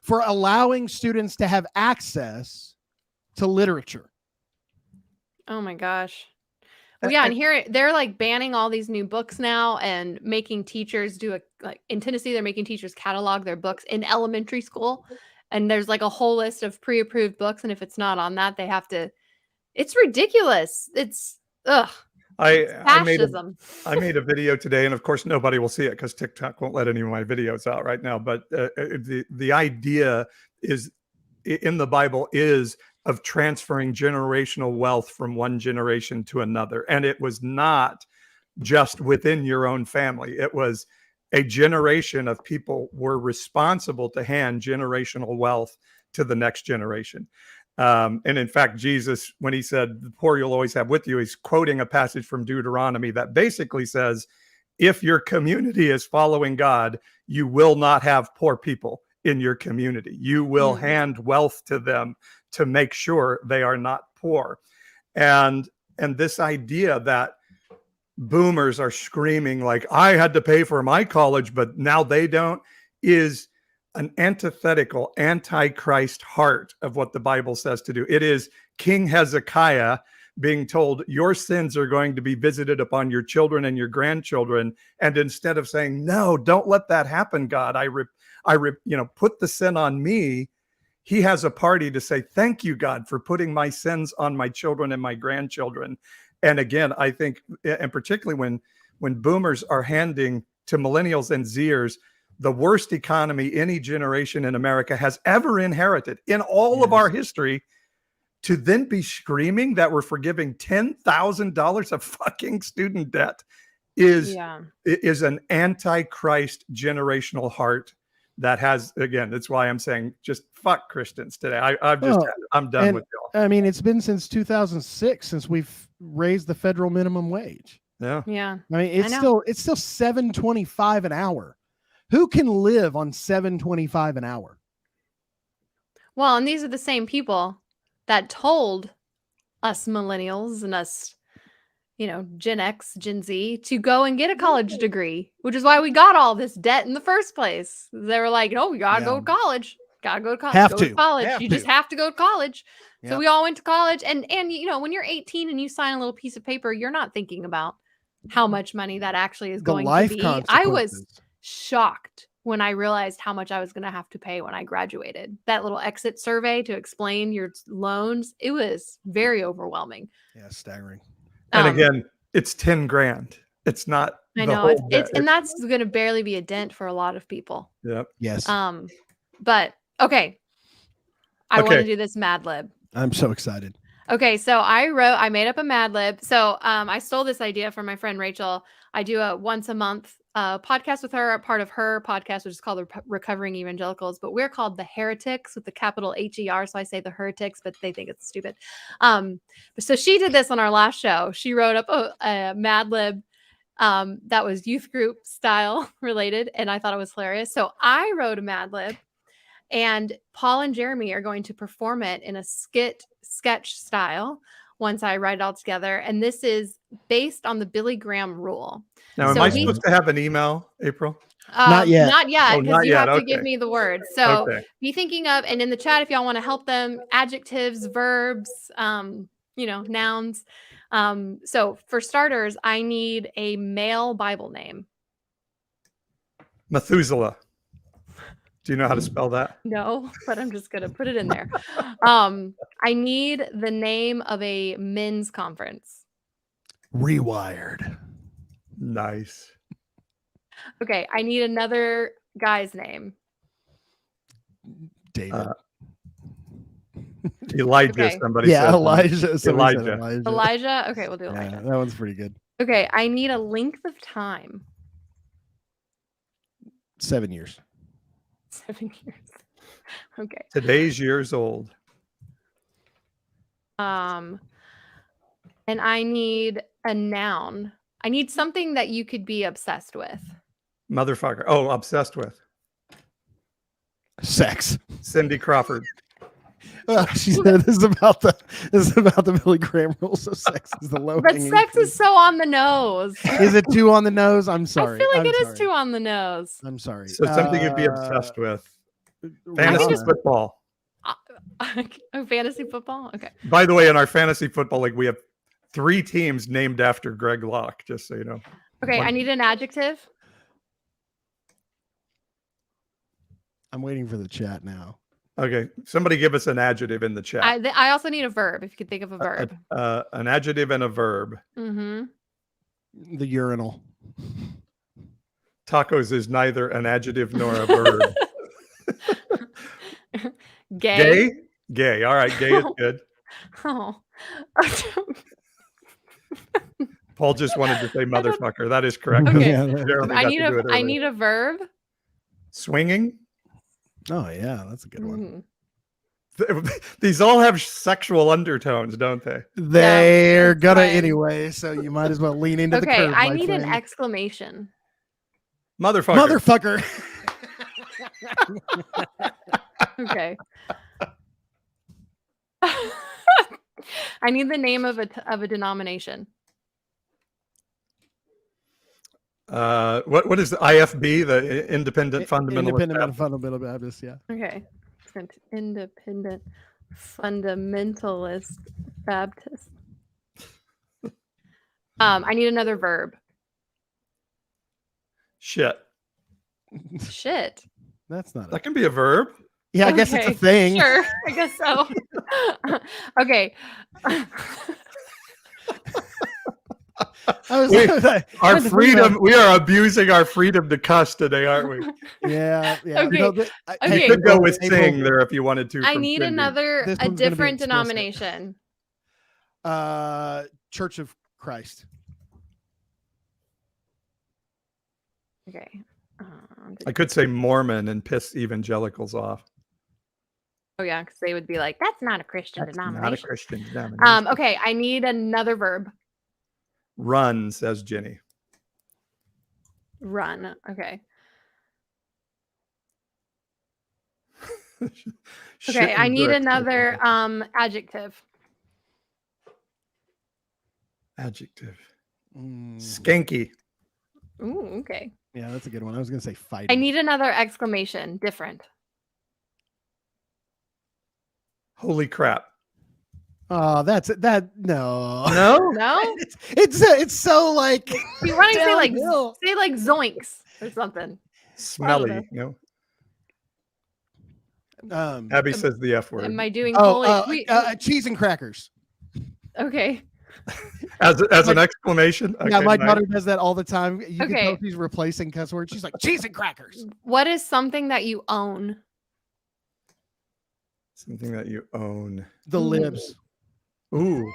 for allowing students to have access to literature. Oh my gosh. Well, yeah, and here they're like banning all these new books now and making teachers in Tennessee, they're making teachers catalog their books in elementary school. And there's like a whole list of pre-approved books. And if it's not on that, they have to, it's ridiculous. It's fascism. I made a video today, and of course nobody will see it because TikTok won't let any of my videos out right now. But the idea is in the Bible is of transferring generational wealth from one generation to another. And it was not just within your own family. It was a generation of people were responsible to hand generational wealth to the next generation. And in fact, Jesus, when he said, the poor you'll always have with you, he's quoting a passage from Deuteronomy that basically says, if your community is following God, you will not have poor people in your community. You will hand wealth to them to make sure they are not poor. And this idea that boomers are screaming like, I had to pay for my college, but now they don't, is an antithetical, antichrist heart of what the Bible says to do. It is King Hezekiah being told your sins are going to be visited upon your children and your grandchildren. And instead of saying, no, don't let that happen, God, put the sin on me. He has a party to say, thank you, God, for putting my sins on my children and my grandchildren. And again, I think, and particularly when boomers are handing to millennials and Zers the worst economy any generation in America has ever inherited in all of our history, to then be screaming that we're forgiving $10,000 of fucking student debt is an antichrist generational heart that has, again, that's why I'm saying just fuck Christians today. I'm done with y'all. I mean, it's been since 2006 since we've raised the federal minimum wage. Yeah. I mean, it's still $7.25 an hour. Who can live on $7.25 an hour? Well, and these are the same people that told us millennials and us, Gen X, Gen Z to go and get a college degree, which is why we got all this debt in the first place. They were like, "Oh, you gotta go to college. Gotta go to college. Have go to. college. Have you to. just have to go to college." Yep. So we all went to college, and when you're 18 and you sign a little piece of paper, you're not thinking about how much money that actually is going to be. I was shocked when I realized how much I was going to have to pay when I graduated. That little exit survey to explain your loans, it was very overwhelming. Yeah, staggering. And again, it's 10 grand. It's not. I know and that's going to barely be a dent for a lot of people. Yep. Yes. But okay. I want to do this Mad Lib. I'm so excited. Okay, so I made up a Mad Lib. So I stole this idea from my friend Rachel. I do a once a month podcast with her, a part of her podcast, which is called the Recovering Evangelicals, but we're called the Heretics with the capital HER. So I say the Heretics, but they think it's stupid. So she did this on our last show. She wrote up a Mad Lib that was youth group style related, and I thought it was hilarious. So I wrote a Mad Lib, and Paul and Jeremy are going to perform it in a sketch style once I write it all together. And this is based on the Billy Graham rule. Now, am I supposed to have an email, April? Not yet. Not yet, because you have to Okay. give me the word. So be thinking of, and in the chat, if y'all want to help them, adjectives, verbs, nouns. So for starters, I need a male Bible name. Methuselah. Do you know how to spell that? No, but I'm just going to put it in there. I need the name of a men's conference. Rewired. Nice. Okay, I need another guy's name. David. Elijah, Okay. somebody said. Elijah. Elijah? Okay, we'll do Elijah. That one's pretty good. Okay, I need a length of time. 7 years. 7 years. Okay. Today's years old. And I need a noun. I need something that you could be obsessed with. Motherfucker. Oh, obsessed with. Sex. Cindy Crawford. She said this is about the Billy Graham rules of sex is the low. But sex is so on the nose. Is it too on the nose? I'm sorry. I feel like it is too on the nose. I'm sorry. So something you'd be obsessed with. Fantasy football. Fantasy football? Okay. By the way, in our fantasy football league, we have 3 teams named after Greg Locke, just so you know. Okay, I need an adjective. I'm waiting for the chat now. Okay, somebody give us an adjective in the chat. I also need a verb, if you could think of a verb. An adjective and a verb. Mm-hmm. The urinal. Tacos is neither an adjective nor a verb. Gay. Gay. All right, gay is good. Oh. Paul just wanted to say motherfucker. That is correct. Okay. Jeremy I got need to do it I earlier. need a verb. Swinging. Oh yeah, that's a good one. These all have sexual undertones, don't they? They're it's gonna fine. anyway, so you might as well lean into the Okay, curve. I my need an friend. exclamation. Motherfucker. Okay. I need the name of a denomination. What is the IFB, the Independent Fundamentalist Baptist? Fundamental Baptist, yeah. Okay. Independent Fundamentalist Baptist. I need another verb. Shit. Shit. That's not That can be a verb. Yeah, I guess it's a Okay, thing. Sure, I guess so. Okay. Our freedom. We are abusing our freedom to cuss today, aren't we? Yeah. Okay. You could go with sing there if you wanted to. I from need Cindy. another This a one's gonna be different explicit. denomination. Church of Christ. Okay. I could say Mormon and piss evangelicals off. Oh yeah, because they would be like, "That's not a Christian That's denomination." not a Christian denomination. Okay, I need another verb. Run, says Jenny. Run. Okay. Okay, I need another adjective. Adjective. Mm, Skanky. Ooh, okay. yeah, that's a good one. I was gonna say fighting. I need another exclamation. Different. Holy crap. Oh, that's that. No, No? No? it's so like. You want to downhill. say like zoinks or something. Smelly. No. Abby says the F word. Am I doing holy? Cheese and crackers. Okay. As an exclamation? Yeah, Okay, my nice. daughter does that all the time. You can Okay. tell she's replacing cuss words. She's like, cheese and crackers. What is something that you own? Something that you own. The libs. Ooh.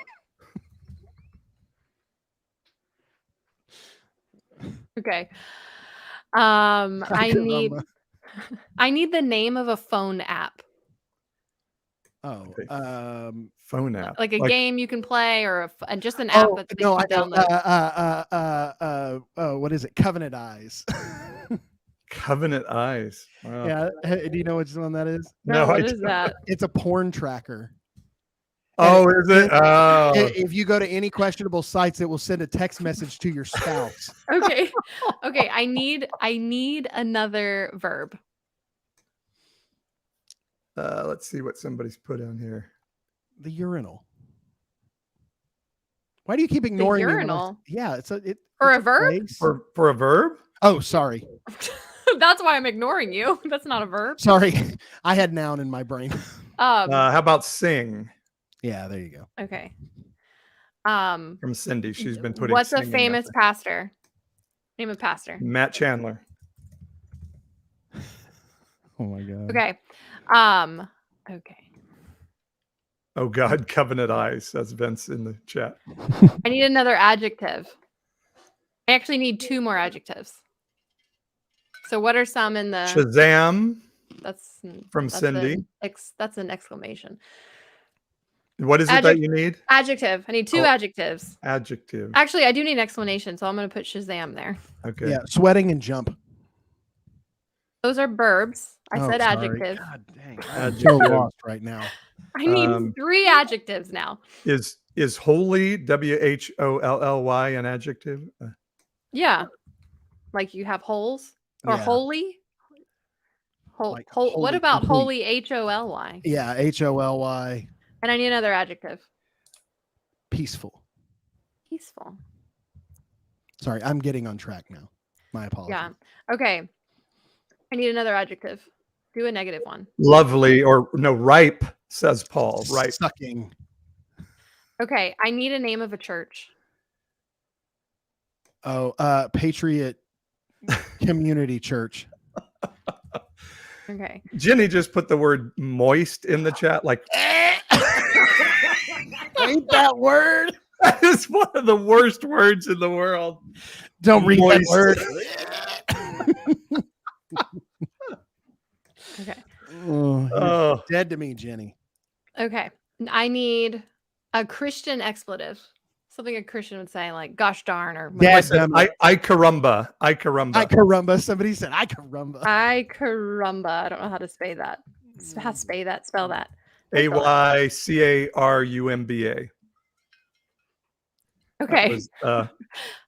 Okay. I need the name of a phone app. Oh, Phone app. Like a game you can play or and just an app that's no, I can know. download. What is it? Covenant Eyes. Covenant Eyes. Wow. Yeah. Hey, do you know which one that is? No, what I is don't. that? It's a porn tracker. Oh, is it? Oh. If you go to any questionable sites, it will send a text message to your spouse. Okay. Okay. I need another verb. Let's see what somebody's put on here. The urinal. Why do you keep ignoring me when I- urinal? Yeah, it's For it's a verb? place. For a verb? Oh, sorry. That's why I'm ignoring you. That's not a verb. Sorry. I had noun in my brain. How about sing? Yeah, there you go. Okay. From Cindy. She's been putting What's a singing famous up pastor? Name of pastor. there. Matt Chandler. Oh my god. Okay. Okay. Oh God, Covenant Eyes, says Vince in the chat. I need another adjective. I actually need two more adjectives. So what are some in the Shazam that's from Cindy. That's an exclamation. What is it that you need? Adjective. I need two adjectives. Adjective. Actually, I do need an explanation, so I'm going to put Shazam there. Okay. Yeah, sweating and jump. Those are verbs. I said sorry. adjective. God dang. I'm Adjective. so lost right now. I need three adjectives now. Is holy, WHOLLY, an adjective? Yeah. Like you have holes or Yeah. holy? Like What holy, about complete. holy HOLY? Yeah, HOLY. And I need another adjective. Peaceful. Peaceful. Sorry, I'm getting on track now. My apologies. Yeah. Okay. I need another adjective. Do a negative one. Lovely, or no, ripe, says Paul. Ripe. Sucking. Okay. I need a name of a church. Oh, Patriot Community Church. Okay. Jenny just put the word moist in the chat. Like, Ain't that word? That is one of the worst words in the world. Don't read Moist. that word. Okay. Oh, you're Oh, dead to me, Jenny. Okay. I need a Christian expletive. Something a Christian would say, like "gosh darn" or Yeah, I said, I carumba. I carumba. I carumba. Somebody said I carumba. I carumba. I don't know how to spell that. How to spell that? Spell that. AYCARUMBA. Okay. I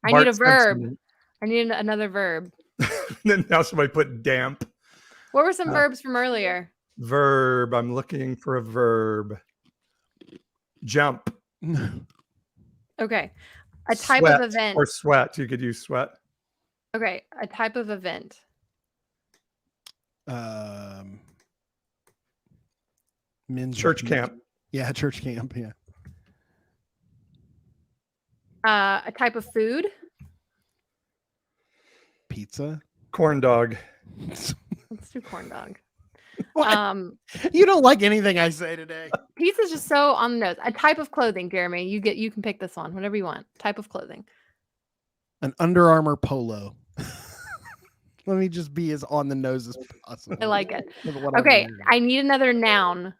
need Bart a verb. Simpson. I need another verb. Then now somebody put damp. What were some verbs from earlier? Verb. I'm looking for a verb. Jump. Okay. A type Sweat of event. or sweat. You could use sweat. Okay. A type of event. Men's Church camp. Yeah, church camp. Yeah. A type of food. Pizza. Corn dog. Let's do corn dog. What? You don't like anything I say today. Pizza's just so on the nose. A type of clothing, Jeremy. You can pick this one, whatever you want. Type of clothing. An Under Armour polo. Let me just be as on the nose as possible. I like it. With what I'm Okay, wearing. I need another noun.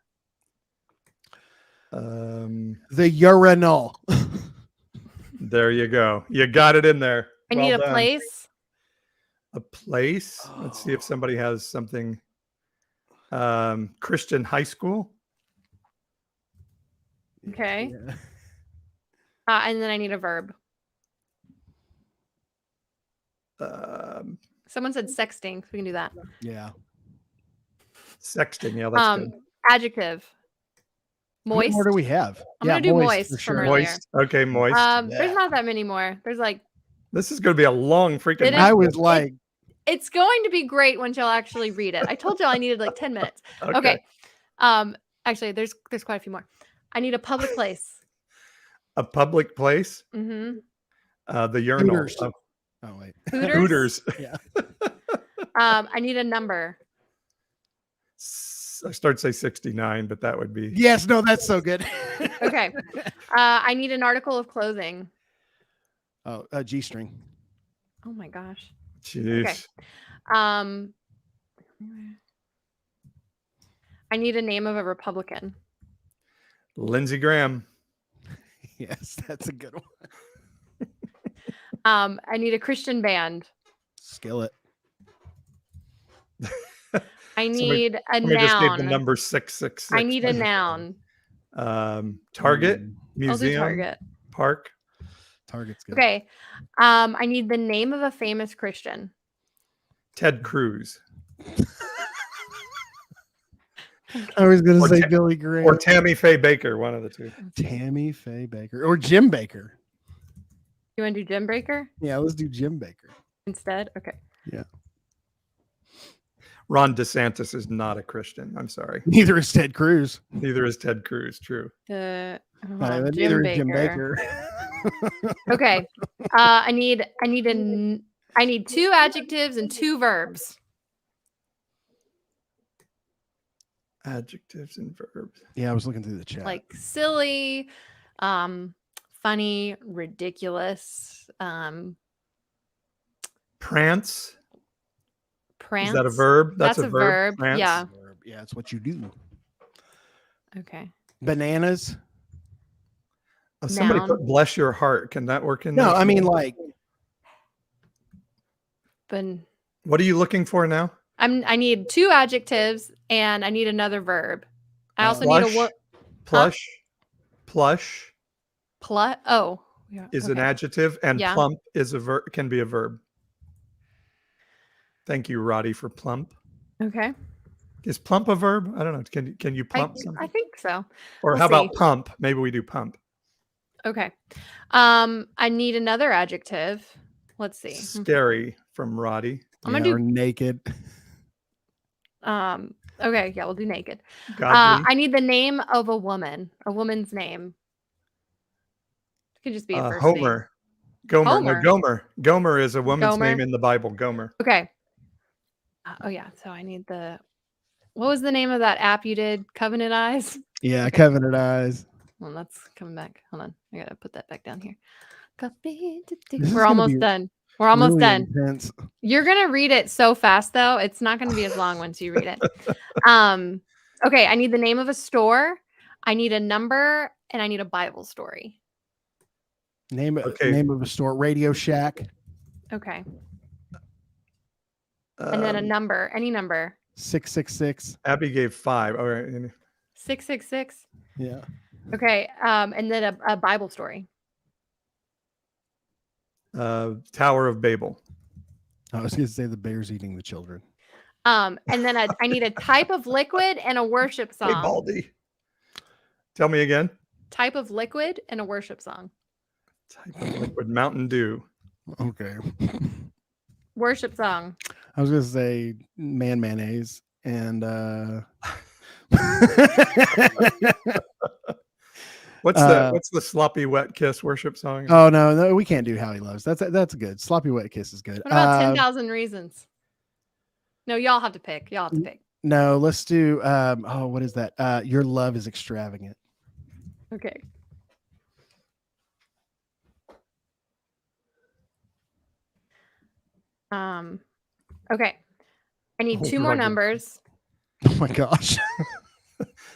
The urinal. There you go. You got it in there. I Well need a done. place. A place. Let's see if somebody has something. Christian high school. Okay. Yeah. And then I need a verb. Someone said sexting, so we can do that. Yeah. Sexting. Yeah, that's good. Adjective. Moist. How many more do we have? I'm gonna do moist for from sure. earlier. Moist. Okay, moist. There's not that many more. There's like This is going to be a long freaking. It is- I was like, it's going to be great once y'all actually read it. I told y'all I needed like 10 minutes. Okay. Actually, there's quite a few more. I need a public place. A public place. Mm-hmm. The urinal. Hooters. Oh wait. Hooters. Yeah. I need a number. I start to say 69, but that would be. Yes. No, that's so good. Okay. I need an article of clothing. Oh, a G-string. Oh my gosh. Jeez. Okay. I need a name of a Republican. Lindsey Graham. Yes, that's a good one. I need a Christian band. Skillet. I need a Somebody just gave the noun. number 666. I need a noun. Target. Mm. I'll do Museum. Target. Park. Target's good. Okay. I need the name of a famous Christian. Ted Cruz. I was going Or to say Ta- Billy Graham. Or Tammy Faye Baker. One of the two. Tammy Faye Baker. Or Jim Baker. You want to do Jim Breaker Yeah, let's do Jim Baker. instead? Okay. Yeah. Ron DeSantis is not a Christian. I'm sorry. Neither is Ted Cruz. Neither is Ted Cruz. True. But neither is Jim Baker. Okay. I need two adjectives and two verbs. Adjectives and verbs. Yeah, I was looking through the chat. Like silly, funny, ridiculous, Prance. prance. Is that a verb? That's a verb. Prance? Yeah. Yeah, it's what you do. Okay. Bananas. Oh, somebody Noun. put bless your heart. Can that work in No, there? I mean like But What are you looking for now? I need two adjectives and I need another verb. I also need a Plush. Plush. Plush Oh, yeah. is an okay. adjective, and Yeah. plump is a verb. Can be a verb. Thank you, Roddy, for plump. Okay. Is plump a verb? I don't know. Can you plump something? I think so. Or we'll how about see. pump? Maybe we do pump. Okay. I need another adjective. Let's see. Scary from Roddy. I'm gonna or naked. Okay, yeah, we'll do naked. Godly. I need the name of a woman's name. It could just be a first name. Homer. Gomer. Homer. No, Gomer. Gomer is a woman's Gomer. name in the Bible. Gomer. Okay. Oh yeah, so I need what was the name of that app you did? Covenant Eyes? Yeah, Covenant Eyes. Well, that's coming back. Hold on. I got to put that back down here. This is We're gonna almost be done. We're almost really done. intense. You're going to read it so fast, though. It's not going to be as long once you read it. Okay. I need the name of a store. I need a number, and I need a Bible story. Name of a store, Radio Shack. Okay. And then a number, any number. 666. Abby gave 5. All right. 666. Yeah. Okay. And then a Bible story. Tower of Babel. I was going to say the bears eating the children. And then I need a type of liquid and a worship Hey, song. Baldy. Tell me again. Type of liquid and a worship song. Type of liquid. Mountain Dew. Okay. Worship song. I was going to say mayonnaise and What's the sloppy wet kiss worship song? Oh no, we can't do How He Loves. That's good. Sloppy wet kiss is good. What about 10,000 Reasons? No, y'all have to pick. No, let's do what is that? Your Love is Extravagant. Okay. Okay. I need 2 more numbers. Oh my gosh.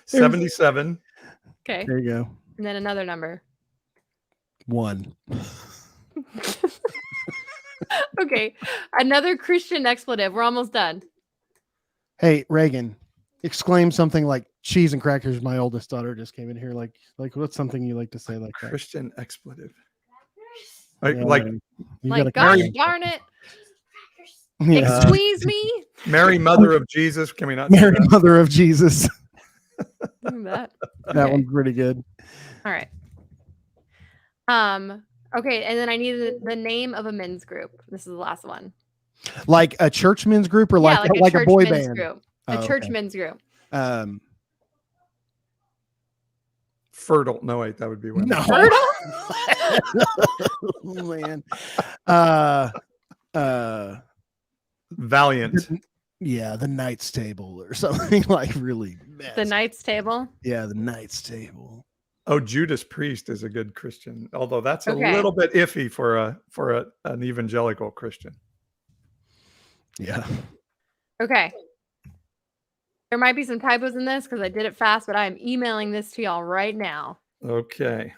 77. Okay. There you go. And then another number. 1. Okay. Another Christian expletive. We're almost done. Hey, Reagan, exclaim something like cheese and crackers. My oldest daughter just came in here. Like what's something you like to say like that? Christian expletive. Yeah, Like, gosh darn it. Yeah. Squeeze me. Mary, Mother of Jesus. Can we not? Mary, Mother of Jesus. That That one's pretty good. All right. Okay, and then I need the name of a men's group. This is the last one. Like a church men's group or like a church boy men's band? group. Oh, A church okay. men's group. Fertile. No, wait, that would be one. No. Fertile? Oh, man. Valiant. Yeah, the Knight's Table or something like really messed. The Knight's Table. Yeah, the Knight's Table. Oh, Judas Priest is a good Christian, although that's a Okay. little bit iffy for an evangelical Christian. Yeah. Okay. There might be some typos in this because I did it fast, but I'm emailing this to y'all right now. Okay.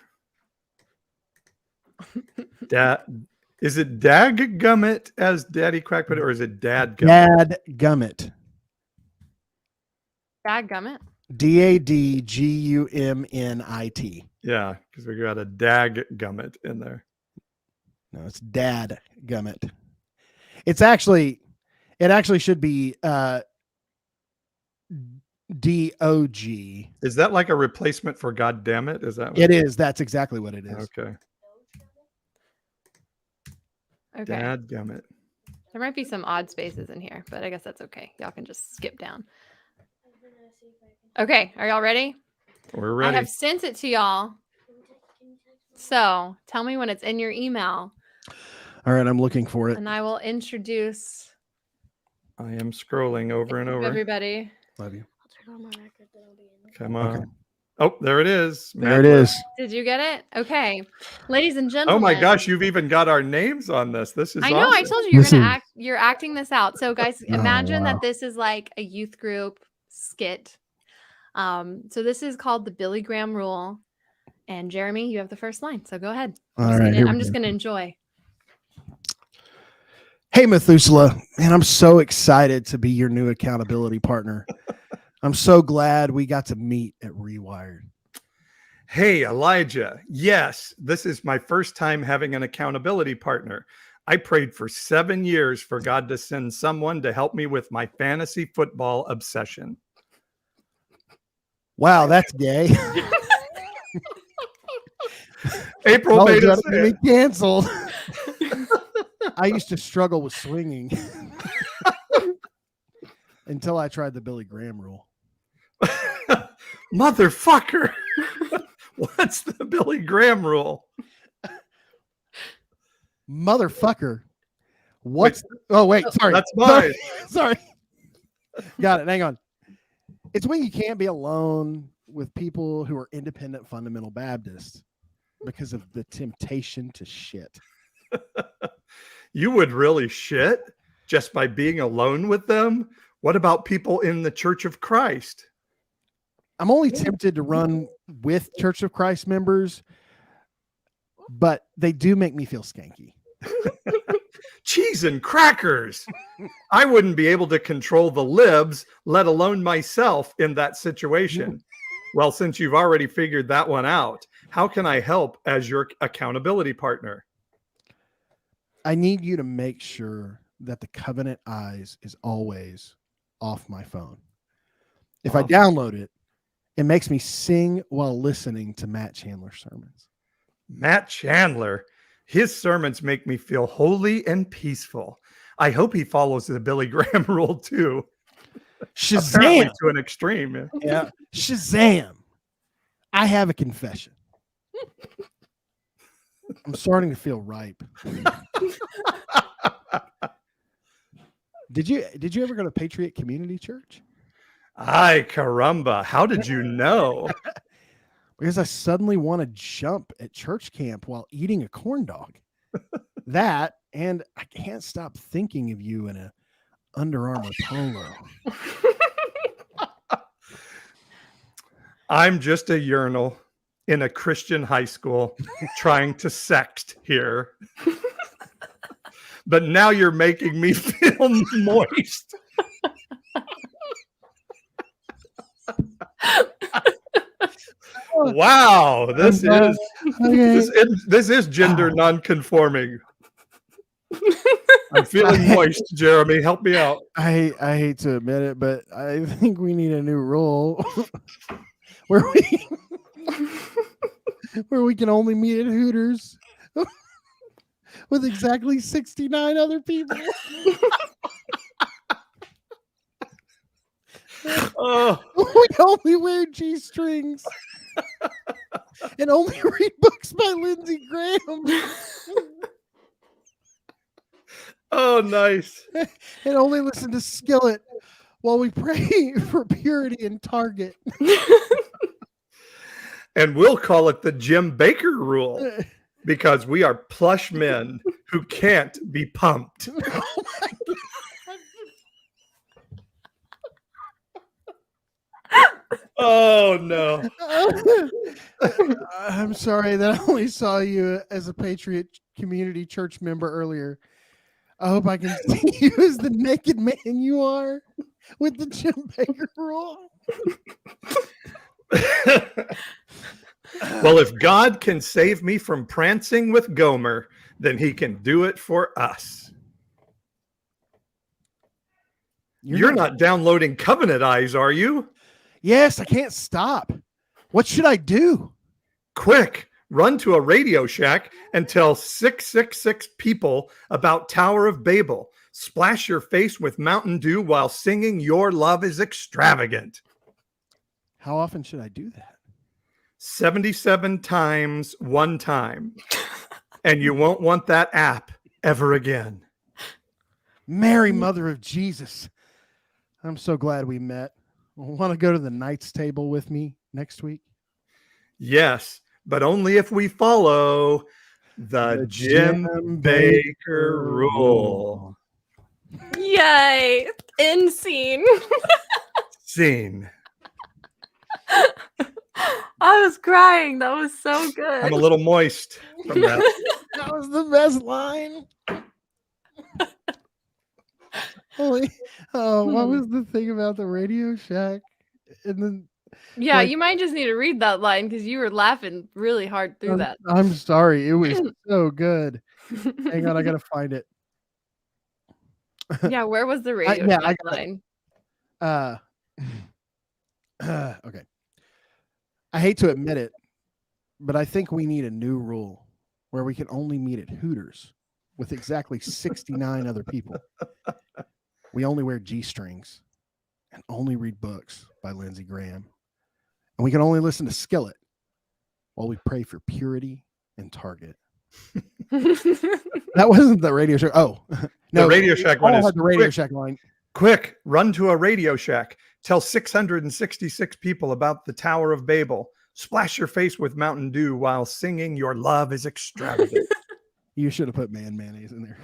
Is it Dadgummit as Daddy Crackpot, or is it Dadgummit? Dadgummit. Dadgummit. Dadgumnit. Yeah, because we got a Dadgummit in there. No, it's Dadgummit. It actually should be D-O-G. Is that like a replacement for God damn it? Is that? It is. That's exactly what it is. Okay. Okay. Dadgummit. There might be some odd spaces in here, but I guess that's okay. Y'all can just skip down. Okay, are y'all ready? We're ready. I have sent it to y'all. So tell me when it's in your email, All right, I'm looking for it. and I will introduce I am scrolling over and over. everybody. Love you. Come on. Okay. Oh, there it is. There it is. Did you get it? Okay, ladies and gentlemen. Oh my gosh, you've even got our names on this. This is I know. awesome. I told you Listen. you're acting this out. So guys, Oh, imagine wow. that this is like a youth group skit. So this is called the Billy Graham Rule. And Jeremy, you have the first line. So go ahead. All right. here I'm we just go. gonna enjoy. Hey, Methuselah, man, I'm so excited to be your new accountability partner. I'm so glad we got to meet at Rewired. Hey, Elijah. Yes, this is my first time having an accountability partner. I prayed for 7 years for God to send someone to help me with my fantasy football obsession. Wow, that's gay. April Oh, made you us gotta get me canceled. I used to struggle with swinging until I tried the Billy Graham rule. Motherfucker. What's the Billy Graham rule? Motherfucker. What's oh wait, sorry. That's mine. Sorry. Got it. Hang on. It's when you can't be alone with people who are independent fundamental Baptists because of the temptation to shit. You would really shit just by being alone with them? What about people in the Church of Christ? I'm only tempted to run with Church of Christ members, but they do make me feel skanky. Cheese and crackers. I wouldn't be able to control the libs, let alone myself in that situation. Well, since you've already figured that one out, how can I help as your accountability partner? I need you to make sure that the Covenant Eyes is always off my phone. If I download it, it makes me sing while listening to Matt Chandler sermons. Matt Chandler, his sermons make me feel holy and peaceful. I hope he follows the Billy Graham rule too. Shazam! Apparently to an extreme. Yeah. Shazam! I have a confession. I'm starting to feel ripe. Did you ever go to Patriot Community Church? Ay, caramba. How did you know? Because I suddenly want to jump at church camp while eating a corn dog. That, and I can't stop thinking of you in a Under Armour polo. I'm just a urinal in a Christian high school trying to sext here. But now you're making me feel moist. Wow, this is gender nonconforming. I'm feeling moist, Jeremy. Help me out. I hate to admit it, but I think we need a new rule where we can only meet at Hooters with exactly 69 other people. We only wear G-strings and only read books by Lindsey Graham. Oh, nice. And only listen to Skillet while we pray for purity in Target. And we'll call it the Jim Baker rule because we are plush men who can't be pumped. Oh my God. Oh, no. I'm sorry that I only saw you as a Patriot Community Church member earlier. I hope I can see you as the naked man you are with the Jim Baker rule. Well, if God can save me from prancing with Gomer, then he can do it for us. You're not downloading Covenant Eyes, are you? Yes, I can't stop. What should I do? Quick, run to a Radio Shack and tell 666 people about Tower of Babel. Splash your face with Mountain Dew while singing Your Love is Extravagant. How often should I do that? 77 times one time. And you won't want that app ever again. Mary, Mother of Jesus. I'm so glad we met. Want to go to the Knights table with me next week? Yes, but only if we follow the Jim Baker rule. Yay! End scene. Scene. I was crying. That was so good. I'm a little moist from that. That was the best line. What was the thing about the Radio Shack? And then Yeah, you might just need to read that line because you were laughing really hard through that. I'm sorry. It was so good. Hang on, I gotta find it. Yeah, where was the radio Shack line? Okay. I hate to admit it, but I think we need a new rule where we can only meet at Hooters with exactly 69 other people. We only wear G-strings and only read books by Lindsey Graham. And we can only listen to Skillet while we pray for purity in Target. That wasn't the Radio Shack. Oh, no. The Radio Shack one is the Radio Shack line. Quick, run to a Radio Shack. Tell 666 people about the Tower of Babel. Splash your face with Mountain Dew while singing Your Love is Extravagant. You should have put mayonnaise in there.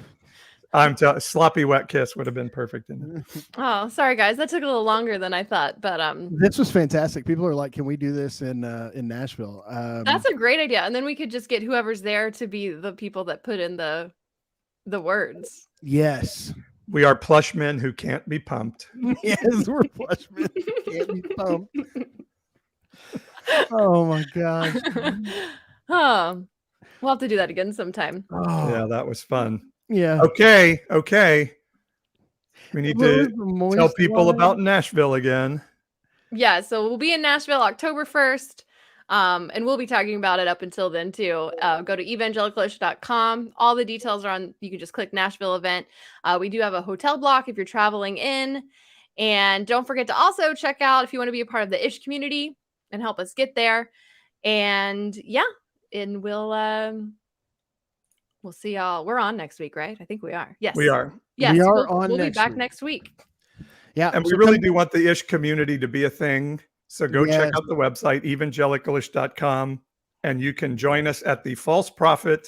Sloppy wet kiss would have been perfect in it. Oh, sorry guys, that took a little longer than I thought, but This was fantastic. People are like, "Can we do this in Nashville?" that's a great idea, and then we could just get whoever's there to be the people that put in the words. Yes. We are plush men who can't be pumped. Yes, we're plush men. Can't be pumped. Oh my gosh. Oh, we'll have to do that again sometime. Oh Yeah, that was fun. yeah. Okay. We need What was to the moist tell people line? about Nashville again. Yeah, so we'll be in Nashville October 1st. And we'll be talking about it up until then too. Go to evangelicalish.com. All the details are on, you can just click Nashville event. We do have a hotel block if you're traveling in. And don't forget to also check out if you want to be a part of the Ish community and help us get there. And yeah, and we'll see y'all. We're on next week, right? I think we are. Yes. We are. Yes, We are we'll on be next back week. next week. Yeah. And we so really come- do want the Ish community to be a thing. So go check Yes. out the website, evangelicalish.com, and you can join us at the false prophet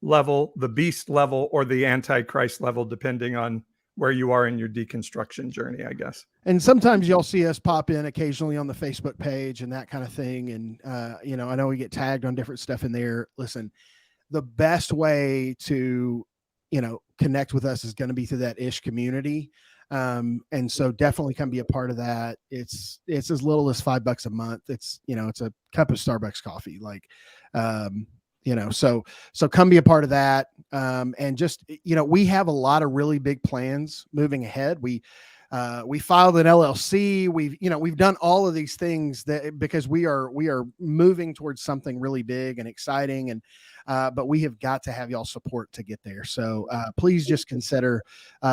level, the beast level, or the antichrist level, depending on where you are in your deconstruction journey, I guess. And sometimes you'll see us pop in occasionally on the Facebook page and that kind of thing. And, I know we get tagged on different stuff in there. Listen, the best way to, connect with us is going to be through that Ish community. And so definitely come be a part of that. It's as little as $5 a month. It's a cup of Starbucks coffee. So come be a part of that. And just, we have a lot of really big plans moving ahead. We filed an LLC. We've done all of these things because we are moving towards something really big and exciting. And, but we have got to have y'all support to get there. So please just consider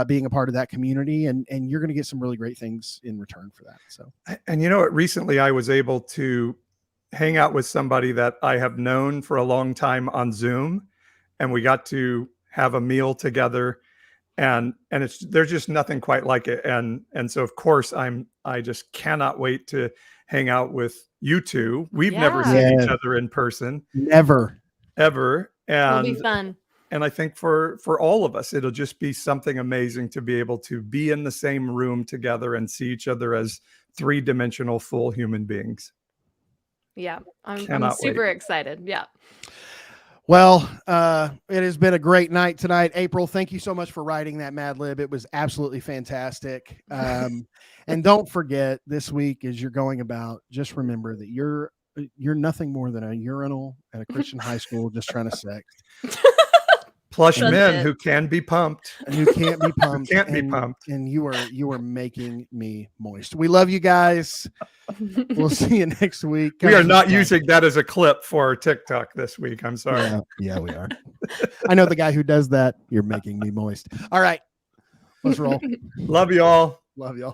being a part of that community, and you're going to get some really great things in return for that. So, and recently I was able to hang out with somebody that I have known for a long time on Zoom, and we got to have a meal together, and there's just nothing quite like it. And so of course I just cannot wait to hang out with you two. We've never seen each other in person. Never. Ever. And It'll be fun. And I think for all of us, it'll just be something amazing to be able to be in the same room together and see each other as 3-dimensional full human beings. Yeah, I'm Cannot super wait. excited. Yeah. Well, it has been a great night tonight. April, thank you so much for writing that Mad Lib. It was absolutely fantastic. And don't forget, this week as you're going about, just remember that you're nothing more than a urinal at a Christian high school just trying to sex. Plush That's men it. who can be pumped. And you can't be pumped. Can't be pumped. And you are making me moist. We love you guys. We'll see you next week. We are not using that as a clip for TikTok this week. I'm sorry. Yeah, we are. I know the guy who does that. You're making me moist. All right. Let's roll. Love you all. Love y'all.